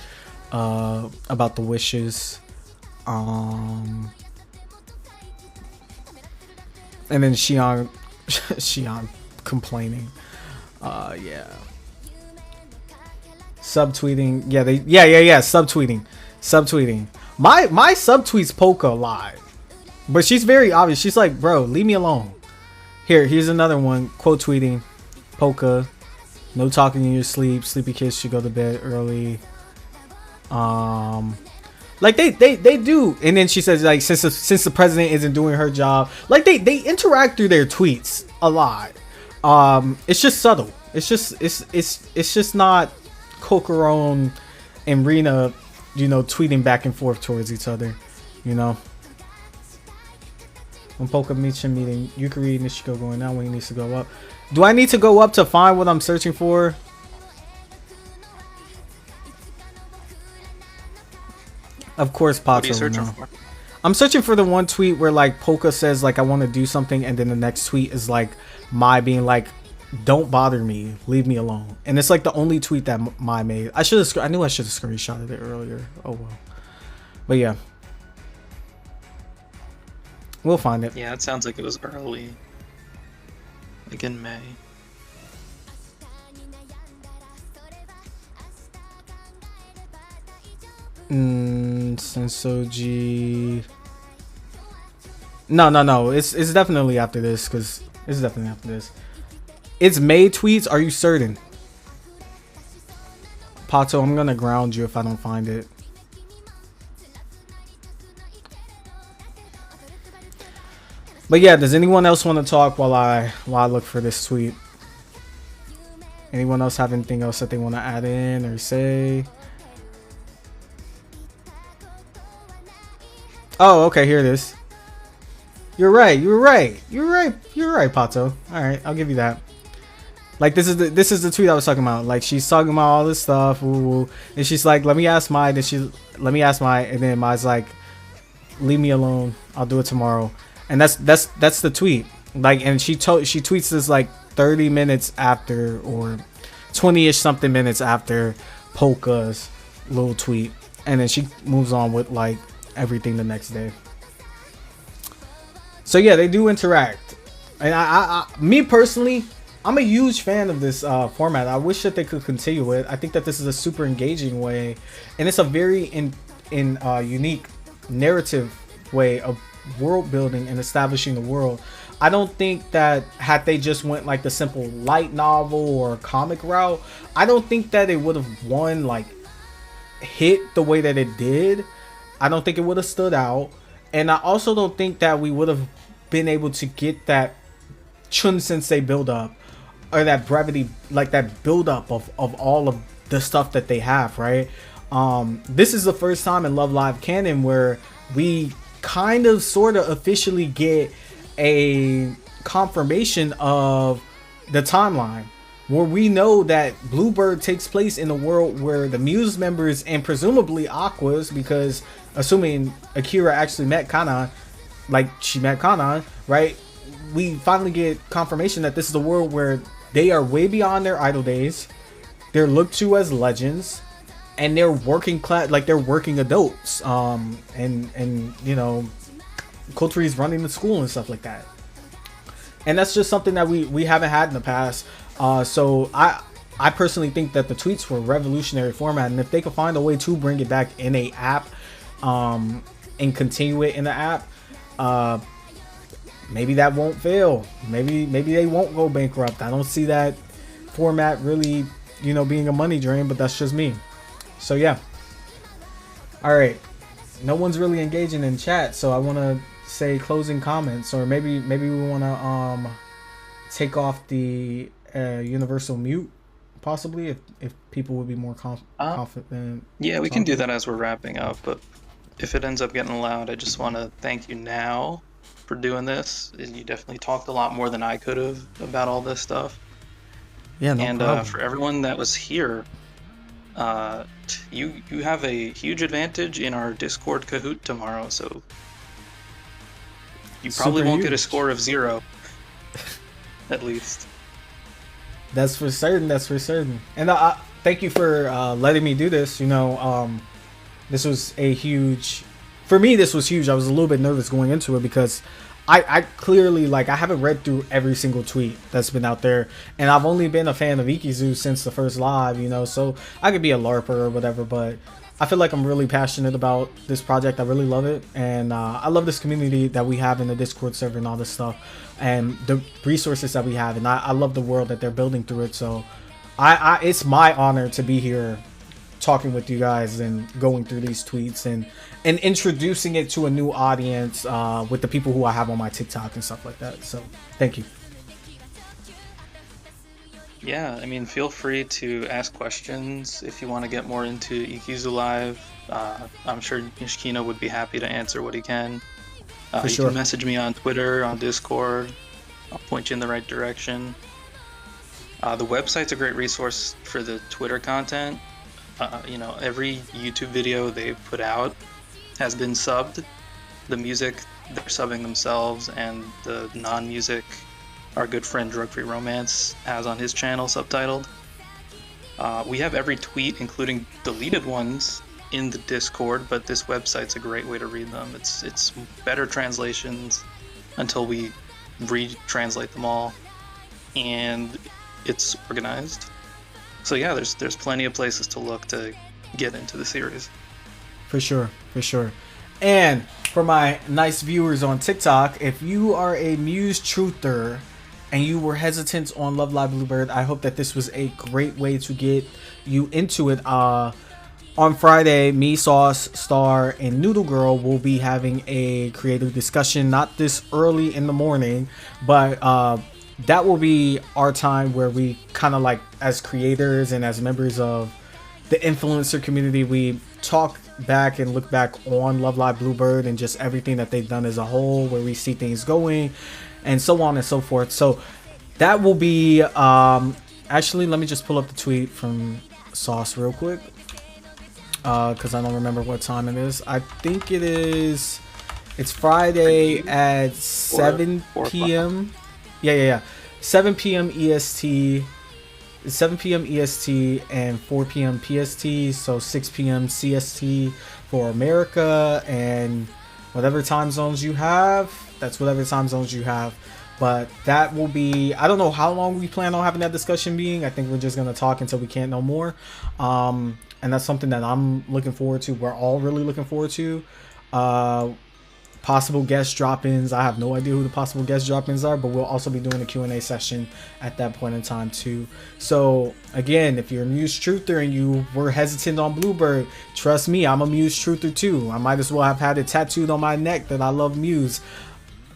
about the wishes. And then Xion complaining. Yeah. Subtweeting. Yeah. Subtweeting. My subtweets Polka a lot. But she's very obvious. She's like, bro, leave me alone. Here's another one. Quote tweeting Polka. No talking in your sleep. Sleepy kids should go to bed early. Like they do, and then she says like since the president isn't doing her job, like they interact through their tweets a lot. It's just subtle. It's just not Kokoron and Rina, tweeting back and forth towards each other, When Polka meets him meeting Yukari, Nishiko going down when he needs to go up. Do I need to go up to find what I'm searching for? Of course, Pato.
What are you searching for?
I'm searching for the one tweet where like Polka says like I want to do something, and then the next tweet is like Mai being like, "Don't bother me, leave me alone." And it's like the only tweet that Mai made. I knew I should have screenshotted it earlier. Oh well. But yeah, we'll find it.
Yeah, it sounds like it was early, like in May.
Sensoji. No. It's definitely after this, because it's definitely after this. It's May tweets. Are you certain? Pato, I'm gonna ground you if I don't find it. But yeah, does anyone else want to talk while I look for this tweet? Anyone else have anything else that they want to add in or say? Oh, okay, here it is. You're right, Pato. All right, I'll give you that. Like, this is the tweet I was talking about. Like, she's talking about all this stuff, and she's like, let me ask mine, and then Mai's like, leave me alone, I'll do it tomorrow. And that's the tweet. Like, and she tweets this like 30 minutes after, or 20-ish something minutes after Polka's little tweet, and then she moves on with like everything the next day. So yeah, they do interact, and I me personally, I'm a huge fan of this format. I wish that they could continue it. I think that this is a super engaging way, and it's a very unique narrative way of world building and establishing the world. I don't think that had they just went like the simple light novel or comic route, I don't think that it would have hit the way that it did. I don't think it would have stood out, and I also don't think that we would have been able to get that Chun Sensei build up, or that brevity, like that build up of all of the stuff that they have, right? This is the first time in Love Live canon where we kind of sort of officially get a confirmation of the timeline, where we know that Bluebird takes place in a world where the Muse members, and presumably Aqua's, because assuming Akira actually met Kana, like she met Kana, right? We finally get confirmation that this is a world where they are way beyond their idle days. They're looked to as legends, and they're working class, like they're working adults. And you know, Kotori's running the school and stuff like that. And that's just something that we haven't had in the past. So I personally think that the tweets were a revolutionary format, and if they could find a way to bring it back in a app, and continue it in the app, maybe that won't fail. Maybe they won't go bankrupt. I don't see that format really, you know, being a money drain, but that's just me. So yeah. All right. No one's really engaging in chat, so I want to say closing comments, or maybe we want to take off the universal mute, possibly, if people would be more confident.
Yeah, we can do that as we're wrapping up, but if it ends up getting loud, I just want to thank you now for doing this. You definitely talked a lot more than I could have about all this stuff.
Yeah, no problem.
And for everyone that was here, you have a huge advantage in our Discord Kahoot tomorrow, so you probably won't get a score of 0, at least.
That's for certain. And thank you for letting me do this. You know, this was a huge, for me, this was huge. I was a little bit nervous going into it because I clearly, like, I haven't read through every single tweet that's been out there, and I've only been a fan of Ikizu since the first live, you know, so I could be a LARPer or whatever, but I feel like I'm really passionate about this project. I really love it, and I love this community that we have in the Discord server and all this stuff, and the resources that we have, and I love the world that they're building through it. So it's my honor to be here talking with you guys and going through these tweets and introducing it to a new audience with the people who I have on my TikTok and stuff like that. So thank you.
Yeah, I mean, feel free to ask questions if you want to get more into Ikizu Live. I'm sure Nishikino would be happy to answer what he can.
For
you
sure.
can message me on Twitter, on Discord. I'll point you in the right direction. The website's a great resource for the Twitter content. You know, every YouTube video they put out has been subbed. The music, they're subbing themselves, and the non-music, our good friend Drug Free Romance has on his channel subtitled. We have every tweet, including deleted ones, in the Discord, but this website's a great way to read them. It's better translations until we retranslate them all, and it's organized. So yeah, there's plenty of places to look to get into the series.
For sure, for sure. And for my nice viewers on TikTok, if you are a Muse truther and you were hesitant on Love Live Bluebird, I hope that this was a great way to get you into it. On Friday, me, Sauce, Star, and Noodle Girl will be having a creative discussion, not this early in the morning, but that will be our time where we kind of like, as creators and as members of the influencer community, we talk back and look back on Love Live Bluebird and just everything that they've done as a whole, where we see things going and so on and so forth. So that will be actually, let me just pull up the tweet from Sauce real quick, because I don't remember what time it is. I think it's Friday at 7 p.m. Yeah. 7 p.m. EST. 7 p.m. EST and 4 p.m. PST, so 6 p.m. CST for America, and whatever time zones you have, that's whatever time zones you have. But that will be, I don't know how long we plan on having that discussion being. I think we're just going to talk until we can't no more. And that's something that I'm looking forward to. We're all really looking forward to. Possible guest drop-ins. I have no idea who the possible guest drop-ins are, but we'll also be doing a Q&A session at that point in time too. So again, if you're a Muse truther and you were hesitant on Bluebird, trust me, I'm a Muse truther too. I might as well have had it tattooed on my neck that I love Muse,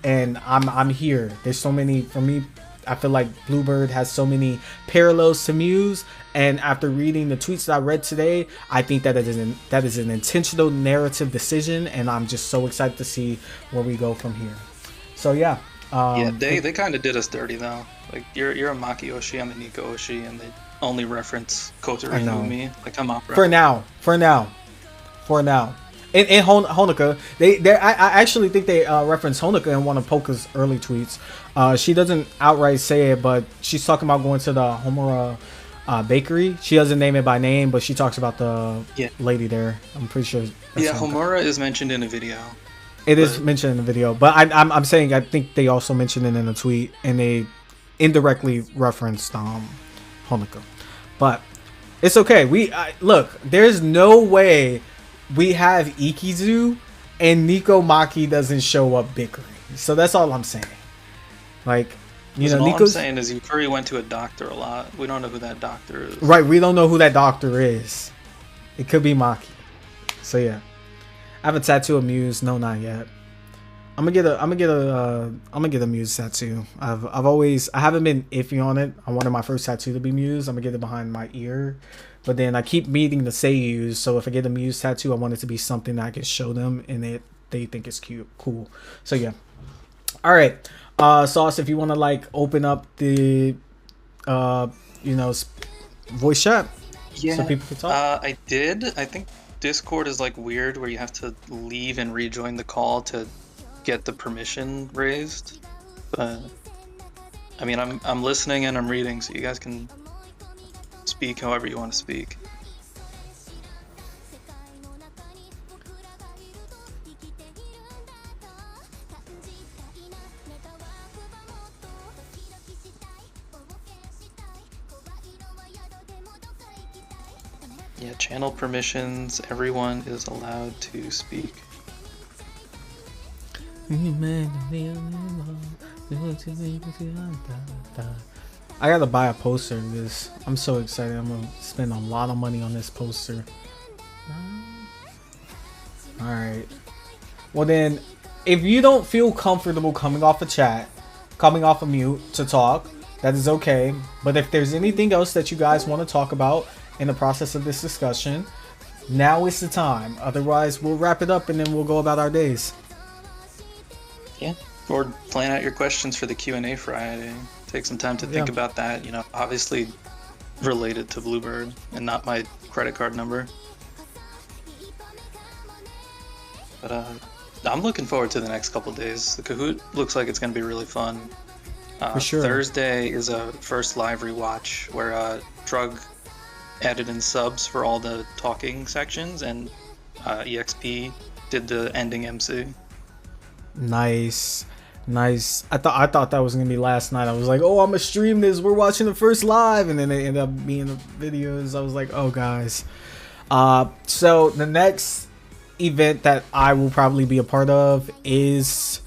and I'm here. There's so many, for me, I feel like Bluebird has so many parallels to Muse, and after reading the tweets that I read today, I think that is an intentional narrative decision, and I'm just so excited to see where we go from here. So yeah.
They kind of did us dirty though. Like you're a Maki Oshi, I'm a Nico Oshi, and they only reference Kotori Fumi. Like, come on, bro.
For now. In Honoka, I actually think they reference Honoka in one of Polka's early tweets. She doesn't outright say it, but she's talking about going to the Homura bakery. She doesn't name it by name, but she talks about the lady there. I'm pretty sure.
Homura is mentioned in a video.
It is mentioned in the video, but I'm saying I think they also mentioned it in a tweet, and they indirectly referenced Honoka. But it's okay. Look, there's no way we have Ikizu and Nico Maki doesn't show up bickering. So that's all I'm saying. Like, you know,
all
Nico's
I'm saying is Yukari went to a doctor a lot. We don't know who that doctor is.
Right, we don't know who that doctor is. It could be Maki. So yeah. I have a tattoo of Muse. No, not yet. I'm gonna get a Muse tattoo. I haven't been iffy on it. I wanted my first tattoo to be Muse. I'm gonna get it behind my ear. But then I keep meeting the Seiyus, so if I get a Muse tattoo, I want it to be something that I can show them and they think it's cool. So yeah. All right, Sauce, if you want to like open up the, voice chat, so people can talk.
I did. I think Discord is like weird, where you have to leave and rejoin the call to get the permission raised. But I mean, I'm listening and I'm reading, so you guys can speak however you want to speak. Yeah, channel permissions, everyone is allowed to speak.
I gotta buy a poster of this. I'm so excited. I'm gonna spend a lot of money on this poster. Alright. Well then, if you don't feel comfortable coming off a chat, coming off a mute to talk, that is okay. But if there's anything else that you guys want to talk about in the process of this discussion, now is the time. Otherwise, we'll wrap it up and then we'll go about our days.
Yeah. Or plan out your questions for the Q&A Friday. Take some time to think about that. You know, obviously related to Bluebird and not my credit card number. But I'm looking forward to the next couple days. The Kahoot looks like it's going to be really fun.
For sure.
Thursday is a first live rewatch where Drug added in subs for all the talking sections, and EXP did the ending MC.
Nice. I thought that was gonna be last night. I was like, oh, I'm gonna stream this. We're watching the first live, and then they ended up being the videos. I was like, oh, guys. So the next event that I will probably be a part of is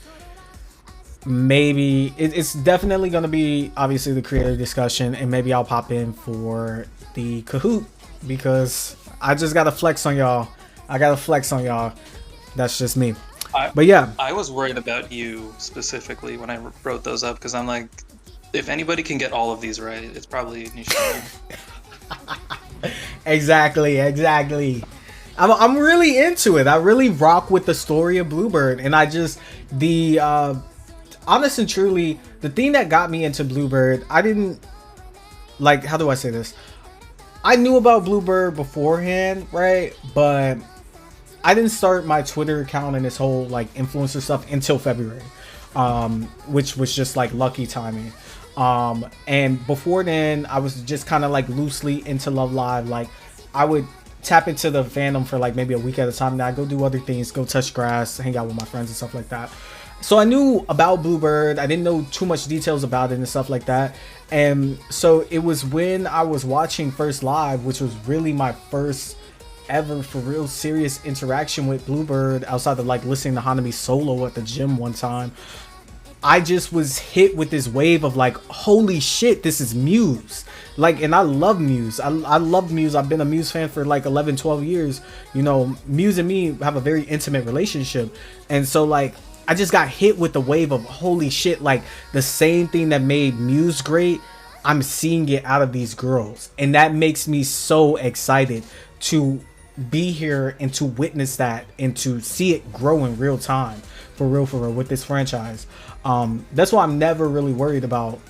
maybe it's definitely going to be obviously the creator discussion, and maybe I'll pop in for the Kahoot because I just gotta flex on y'all. That's just me. But yeah,
I was worried about you specifically when I wrote those up because I'm like, if anybody can get all of these right, it's probably Nishikino.
exactly. I'm really into it. I really rock with the story of Bluebird, and I just honest and truly, the thing that got me into Bluebird, I didn't like. How do I say this? I knew about Bluebird beforehand, right? But I didn't start my Twitter account and this whole like influencer stuff until February, which was just like lucky timing. And before then, I was just kind of like loosely into Love Live. Like, I would tap into the fandom for like maybe a week at a time. Now I go do other things, go touch grass, hang out with my friends and stuff like that. So I knew about Bluebird. I didn't know too much details about it and stuff like that. And so it was when I was watching First Live, which was really my first ever for real serious interaction with Bluebird outside of like listening to Hanami solo at the gym one time. I just was hit with this wave of like, holy shit, this is Muse. Like, and I love Muse. I love Muse. I've been a Muse fan for like 11, 12 years. You know, Muse and me have a very intimate relationship. And so like, I just got hit with the wave of holy shit, like the same thing that made Muse great, I'm seeing it out of these girls. And that makes me so excited to be here and to witness that and to see it grow in real time, for real with this franchise. That's why I'm never really worried about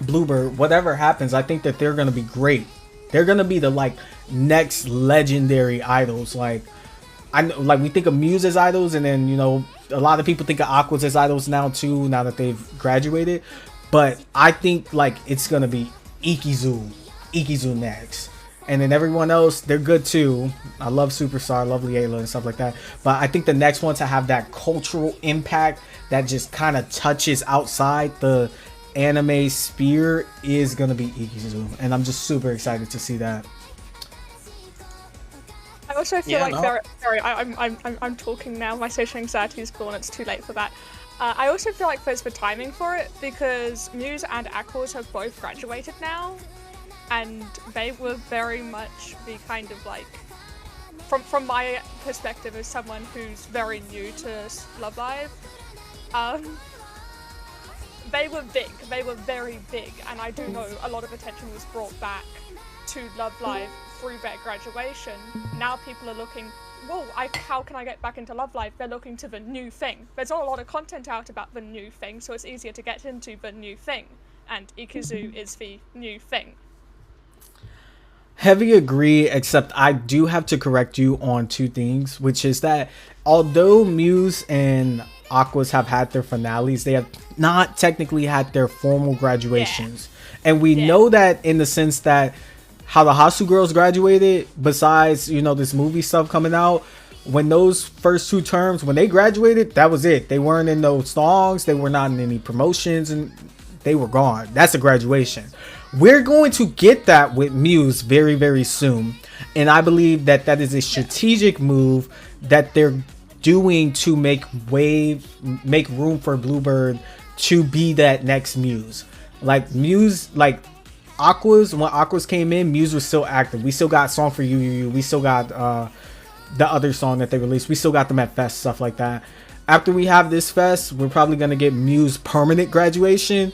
Bluebird. Whatever happens, I think that they're gonna be great. They're gonna be the like next legendary idols. Like, I know, like we think of Muse as idols, and then you know a lot of people think of Aquas as idols now too, now that they've graduated. But I think like it's gonna be Ikizu next, and then everyone else, they're good too. I love Superstar, I love Liela and stuff like that. But I think the next one to have that cultural impact that just kind of touches outside the anime sphere is gonna be Ikizu, and I'm just super excited to see that.
I also feel sorry, I'm talking now. My social anxiety is gone. It's too late for that. I also feel like there's the timing for it because Muse and Aquas have both graduated now, and they will very much be kind of like, from my perspective as someone who's very new to Love Live, they were big. They were very big, and I do know a lot of attention was brought back to Love Live through their graduation. Now people are looking, whoa, how can I get back into Love Live? They're looking to the new thing. There's not a lot of content out about the new thing, so it's easier to get into the new thing. And Ikizu is the new thing.
Heavy agree, except I do have to correct you on two things, which is that although Muse and Aquas have had their finales, they have not technically had their formal graduations. Yeah. And we know that in the sense that how the Hasu girls graduated, besides, you know, this movie stuff coming out, when those first two terms, when they graduated, that was it. They weren't in those songs, they were not in any promotions, and they were gone. That's a graduation. We're going to get that with Muse very, very soon. And I believe that that is a strategic move that they're doing to make room for Bluebird to be that next Muse. Like Muse, like Aquas, when Aquas came in, Muse was still active. We still got Song for You. We still got the other song that they released. We still got them at Fest, stuff like that. After we have this Fest, we're probably going to get Muse permanent graduation,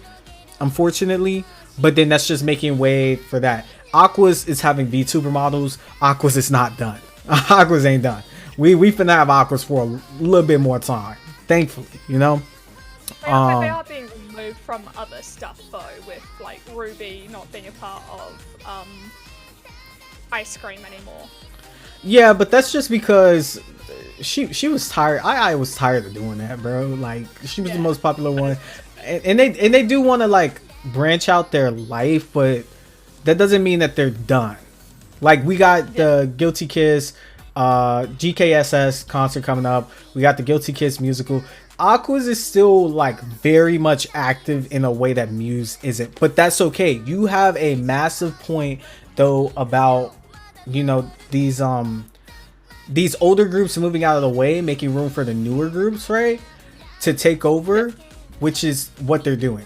unfortunately. But then that's just making way for that. Aquas is having VTuber models. Aquas is not done. Aquas ain't done. We finna have Aquas for a little bit more time, thankfully, you know.
They are being removed from other stuff though, with like Ruby not being a part of Ice Cream anymore. Yeah,
but that's just because she was tired. I was tired of doing that, bro. Like she was the most popular one, and they do want to like branch out their life, but that doesn't mean that they're done. Like we got the Guilty Kiss GKSS concert coming up. We got the Guilty Kiss musical. Aquas is still like very much active in a way that Muse isn't, but that's okay. You have a massive point though about, you know, these these older groups moving out of the way, making room for the newer groups, right, to take over, which is what they're doing.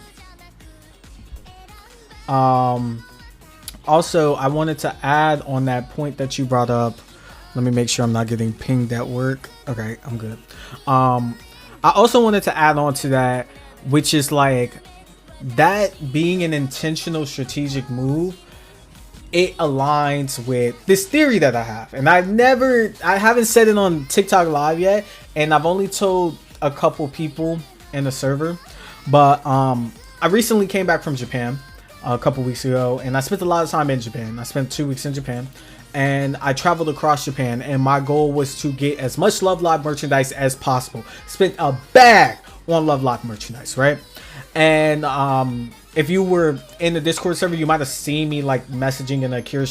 Also, I wanted to add on that point that you brought up. Let me make sure I'm not getting pinged at work. Okay, I'm good. I also wanted to add on to that, which is like that being an intentional strategic move. It aligns with this theory that I have, and I haven't said it on TikTok live yet, and I've only told a couple people in the server, but I recently came back from Japan a couple weeks ago, and I spent a lot of time in Japan. I spent 2 weeks in Japan, and I traveled across Japan, and my goal was to get as much Love Live merchandise as possible. Spent a bag on Love Live merchandise, right? And if you were in the Discord server, you might have seen me like messaging in Akira's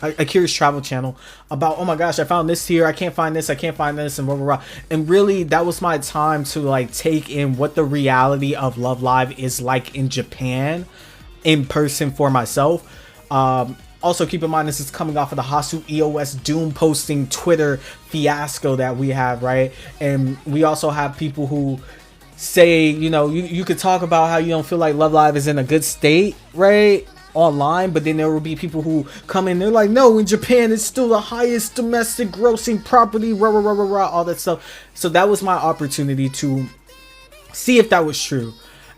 Akira's travel channel about, oh my gosh, I found this here, I can't find this, and blah blah blah. And really, that was my time to like take in what the reality of Love Live is like in Japan, in person for myself. Also, keep in mind, this is coming off of the Hasu EOS Doom posting Twitter fiasco that we have, right? And we also have people who say, you know, you could talk about how you don't feel like Love Live is in a good state, right, online, but then there will be people who come in, they're like, no, in Japan it's still the highest domestic grossing property, rah, rah, rah, rah, rah, all that stuff. So that was my opportunity to see if that was true.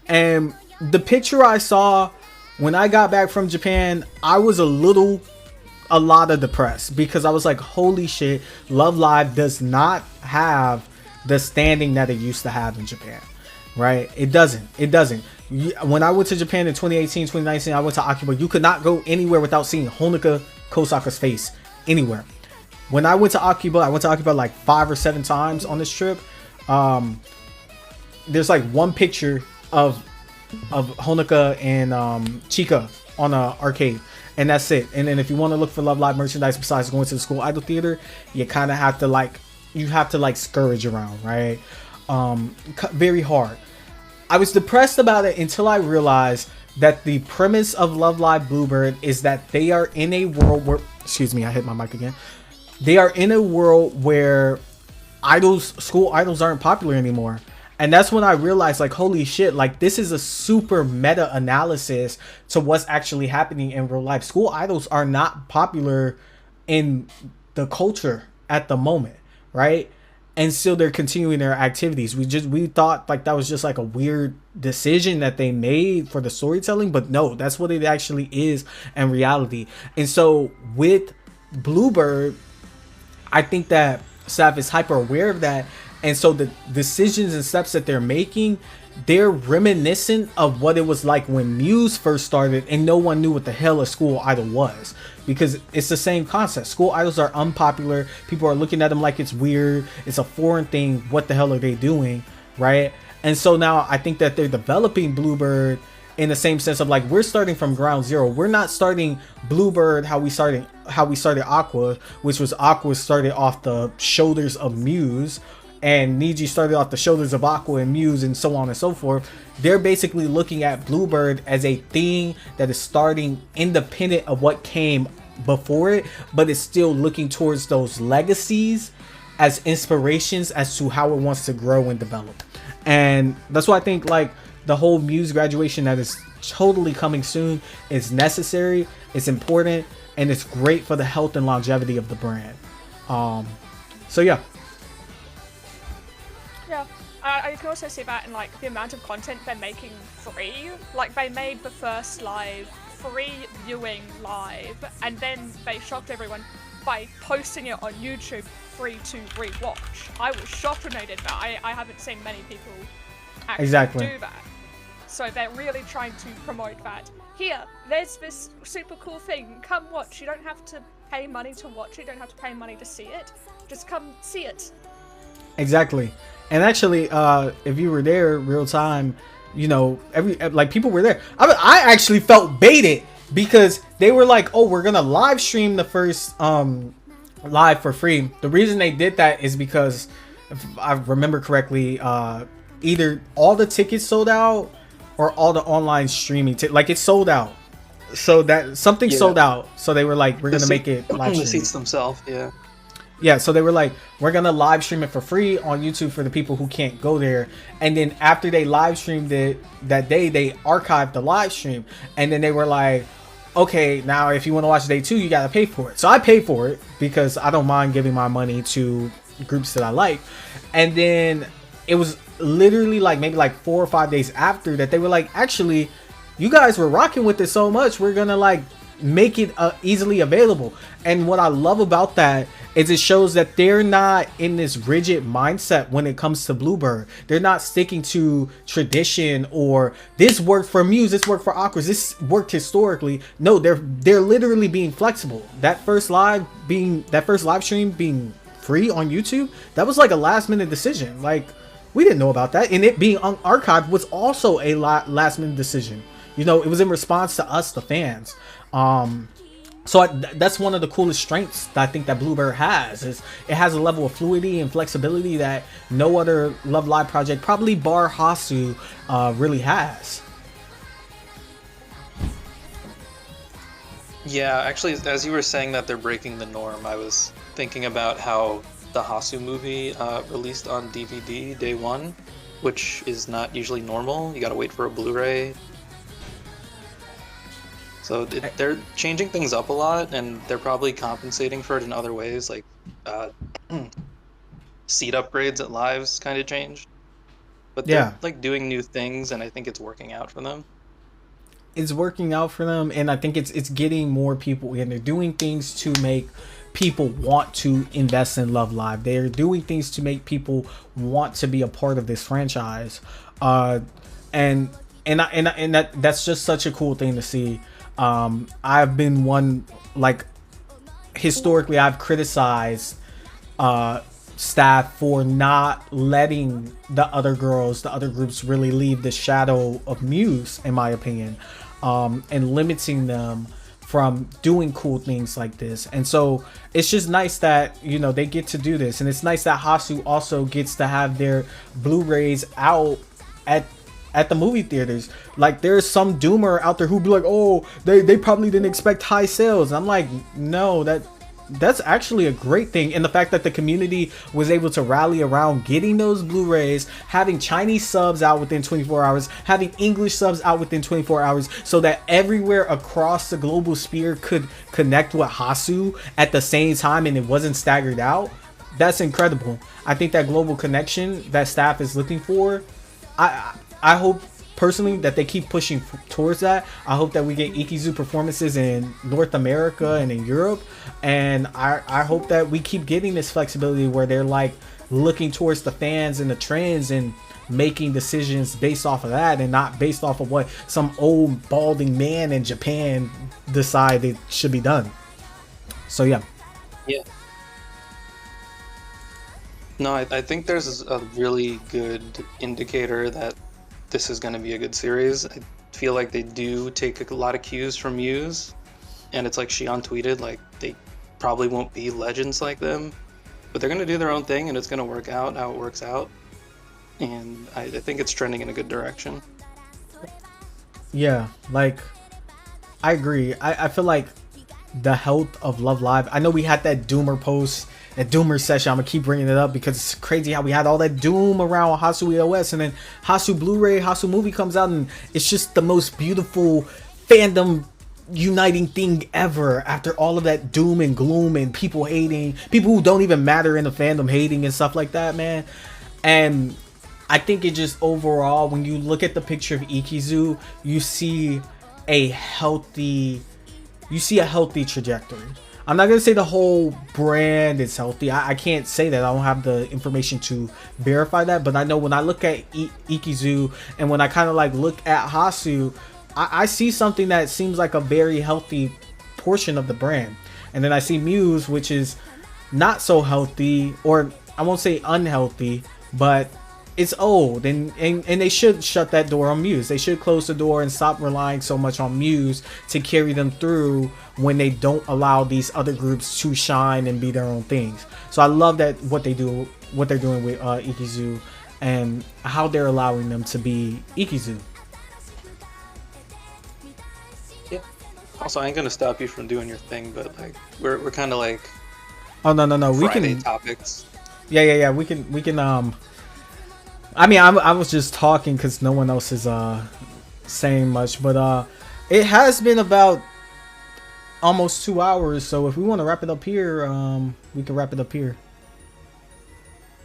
And the picture I saw when I got back from Japan, I was a lot of depressed, because I was like, holy shit, Love Live does not have the standing that it used to have in Japan, right? It doesn't. When I went to Japan in 2018, 2019, I went to Akiba. You could not go anywhere without seeing Honoka Kosaka's face anywhere. When I went to Akiba, like 5 or 7 times on this trip. There's like one picture of Honoka and Chika on a arcade, and that's it. And then if you want to look for Love Live merchandise besides going to the School Idol Theater, you kind of have to like scurge around, right? Very hard. I was depressed about it until I realized that the premise of Love Live Bluebird is that they are in a world where, excuse me, I hit my mic again. They are in a world where school idols aren't popular anymore. And that's when I realized, like, holy shit, like, this is a super meta analysis to what's actually happening in real life. School idols are not popular in the culture at the moment, right? And still they're continuing their activities. We thought like that was just like a weird decision that they made for the storytelling, but no, that's what it actually is in reality. And so with Bluebird, I think that staff is hyper aware of that. And so the decisions and steps that they're making, they're reminiscent of what it was like when Muse first started and no one knew what the hell a school idol was, because it's the same concept. School idols are unpopular. People are looking at them like it's weird. It's a foreign thing. What the hell are they doing, right? And so now I think that they're developing Bluebird in the same sense of like, we're starting from ground zero. We're not starting Bluebird how we started Aqua, which was Aqua started off the shoulders of Muse, and Niji started off the shoulders of Aqua and Muse, and so on and so forth. They're basically looking at Bluebird as a thing that is starting independent of what came before it, but it's still looking towards those legacies as inspirations as to how it wants to grow and develop. And that's why I think like the whole Muse graduation that is totally coming soon is necessary, it's important, and it's great for the health and longevity of the brand. So yeah.
Yeah, I can also see that in like the amount of content they're making free. Like they made the first live free viewing live, and then they shocked everyone by posting it on YouTube free to rewatch. I was shocked when they did that. I haven't seen many people actually do that. So they're really trying to promote that. Here, there's this super cool thing. Come watch. You don't have to pay money to watch it. You don't have to pay money to see it. Just come see it.
Exactly. And actually, if you were there real time, you know, people were there. I actually felt baited because they were like, "Oh, we're gonna live stream the first live for free." The reason they did that is because, if I remember correctly, either all the tickets sold out or all the online streaming like it sold out. So that something sold out. So they were like, "We're gonna make it live
the
stream."
seats themselves, yeah.
Yeah, so they were like, we're gonna live stream it for free on YouTube for the people who can't go there. And then after they live streamed it that day, they archived the live stream. And then they were like, okay, now if you want to watch day 2, you gotta pay for it. So I paid for it because I don't mind giving my money to groups that I like. And then it was literally like maybe like 4 or 5 days after that they were like, actually, you guys were rocking with it so much, we're gonna like make it easily available. And what I love about that is it shows that they're not in this rigid mindset when it comes to Bluebird. They're not sticking to tradition or this worked for Muse, this worked for Aquas, this worked historically. No, they're literally being flexible. That first live stream being free on YouTube, that was like a last minute decision. Like, we didn't know about that, and it being archived was also a last minute decision. You know, it was in response to us, the fans. So that's one of the coolest strengths that I think that Bluebird has, is it has a level of fluidity and flexibility that no other Love Live project, probably bar Hasu, really has.
Yeah, actually, as you were saying that they're breaking the norm, I was thinking about how the Hasu movie released on DVD day 1, which is not usually normal. You gotta wait for a Blu-ray. So they're changing things up a lot, and they're probably compensating for it in other ways, like seat upgrades at lives kind of changed. But they're like doing new things, and I think it's working out for them.
It's working out for them, and I think it's getting more people in. They're doing things to make people want to invest in Love Live. They're doing things to make people want to be a part of this franchise, and that's just such a cool thing to see. I've been one, like, historically I've criticized staff for not letting the other groups really leave the shadow of Muse, in my opinion, and limiting them from doing cool things like this. And so it's just nice that, you know, they get to do this, and it's nice that Hasu also gets to have their Blu-rays out at the movie theaters. Like, there's some doomer out there who'd be like, oh, they probably didn't expect high sales. I'm like, no, that's actually a great thing. And the fact that the community was able to rally around getting those Blu-rays, having Chinese subs out within 24 hours, having English subs out within 24 hours, so that everywhere across the global sphere could connect with Hasu at the same time and it wasn't staggered out. That's incredible. I think that global connection that staff is looking for, I hope personally that they keep pushing towards that. I hope that we get Ikizu performances in North America and in Europe, and I hope that we keep getting this flexibility where they're like looking towards the fans and the trends and making decisions based off of that, and not based off of what some old balding man in Japan decided should be done. So yeah.
No, I think there's a really good indicator that this is going to be a good series. I feel like they do take a lot of cues from Muse, and it's like Shion tweeted, like, they probably won't be legends like them, but they're going to do their own thing, and it's going to work out how it works out, and I think it's trending in a good direction.
Yeah, like, I agree. I feel like the health of Love Live, I know we had that Doomer post, that Doomer session. I'm gonna keep bringing it up because it's crazy how we had all that doom around Hasu EOS, and then Hasu Blu-ray, Hasu movie comes out, and it's just the most beautiful fandom uniting thing ever. After all of that doom and gloom and people hating, people who don't even matter in the fandom hating and stuff like that, man. And I think it just overall, when you look at the picture of Ikizu, you see a healthy trajectory. I'm not gonna say the whole brand is healthy. I can't say that. I don't have the information to verify that, but I know when I look at Ikizu and when I kind of like look at Hasu, I see something that seems like a very healthy portion of the brand. And then I see Muse, which is not so healthy, or I won't say unhealthy, but it's old, and they should shut that door on Muse. They should close the door and stop relying so much on Muse to carry them through when they don't allow these other groups to shine and be their own things. So I love that what they're doing with Ikizu, and how they're allowing them to be Ikizu.
Yeah. Also, I ain't gonna stop you from doing your thing, but like we're kind of like
Oh no, we
Friday
can.
topics.
Yeah. We can. I mean, I was just talking because no one else is saying much, but it has been about almost 2 hours. So if we want to wrap it up here, we can wrap it up here.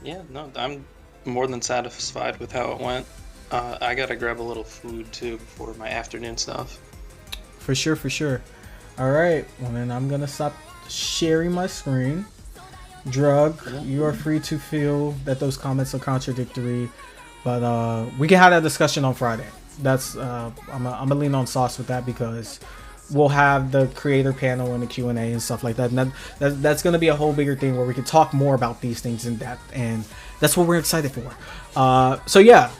Yeah, no, I'm more than satisfied with how it went. I gotta grab a little food too before my afternoon stuff.
For sure. All right. Well, then I'm gonna stop sharing my screen. Drug, you are free to feel that those comments are contradictory, but we can have that discussion on Friday. That's I'm gonna lean on Sauce with that because we'll have the creator panel and the Q&A and stuff like that. And that's gonna be a whole bigger thing where we can talk more about these things in depth, and that's what we're excited for. So yeah.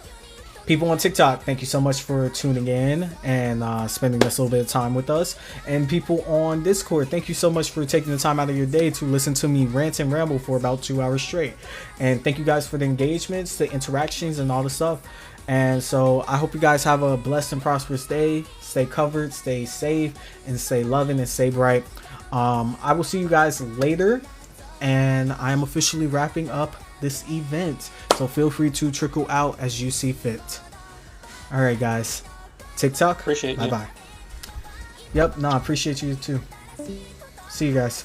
People on TikTok, thank you so much for tuning in and spending this little bit of time with us. And people on Discord, thank you so much for taking the time out of your day to listen to me rant and ramble for about 2 hours straight. And thank you guys for the engagements, the interactions, and all the stuff. And so I hope you guys have a blessed and prosperous day. Stay covered, stay safe, and stay loving and stay bright. I will see you guys later. And I am officially wrapping up this event, so feel free to trickle out as you see fit. All right, guys. TikTok.
Appreciate you.
Bye. Yep. No, I appreciate you too. See you guys.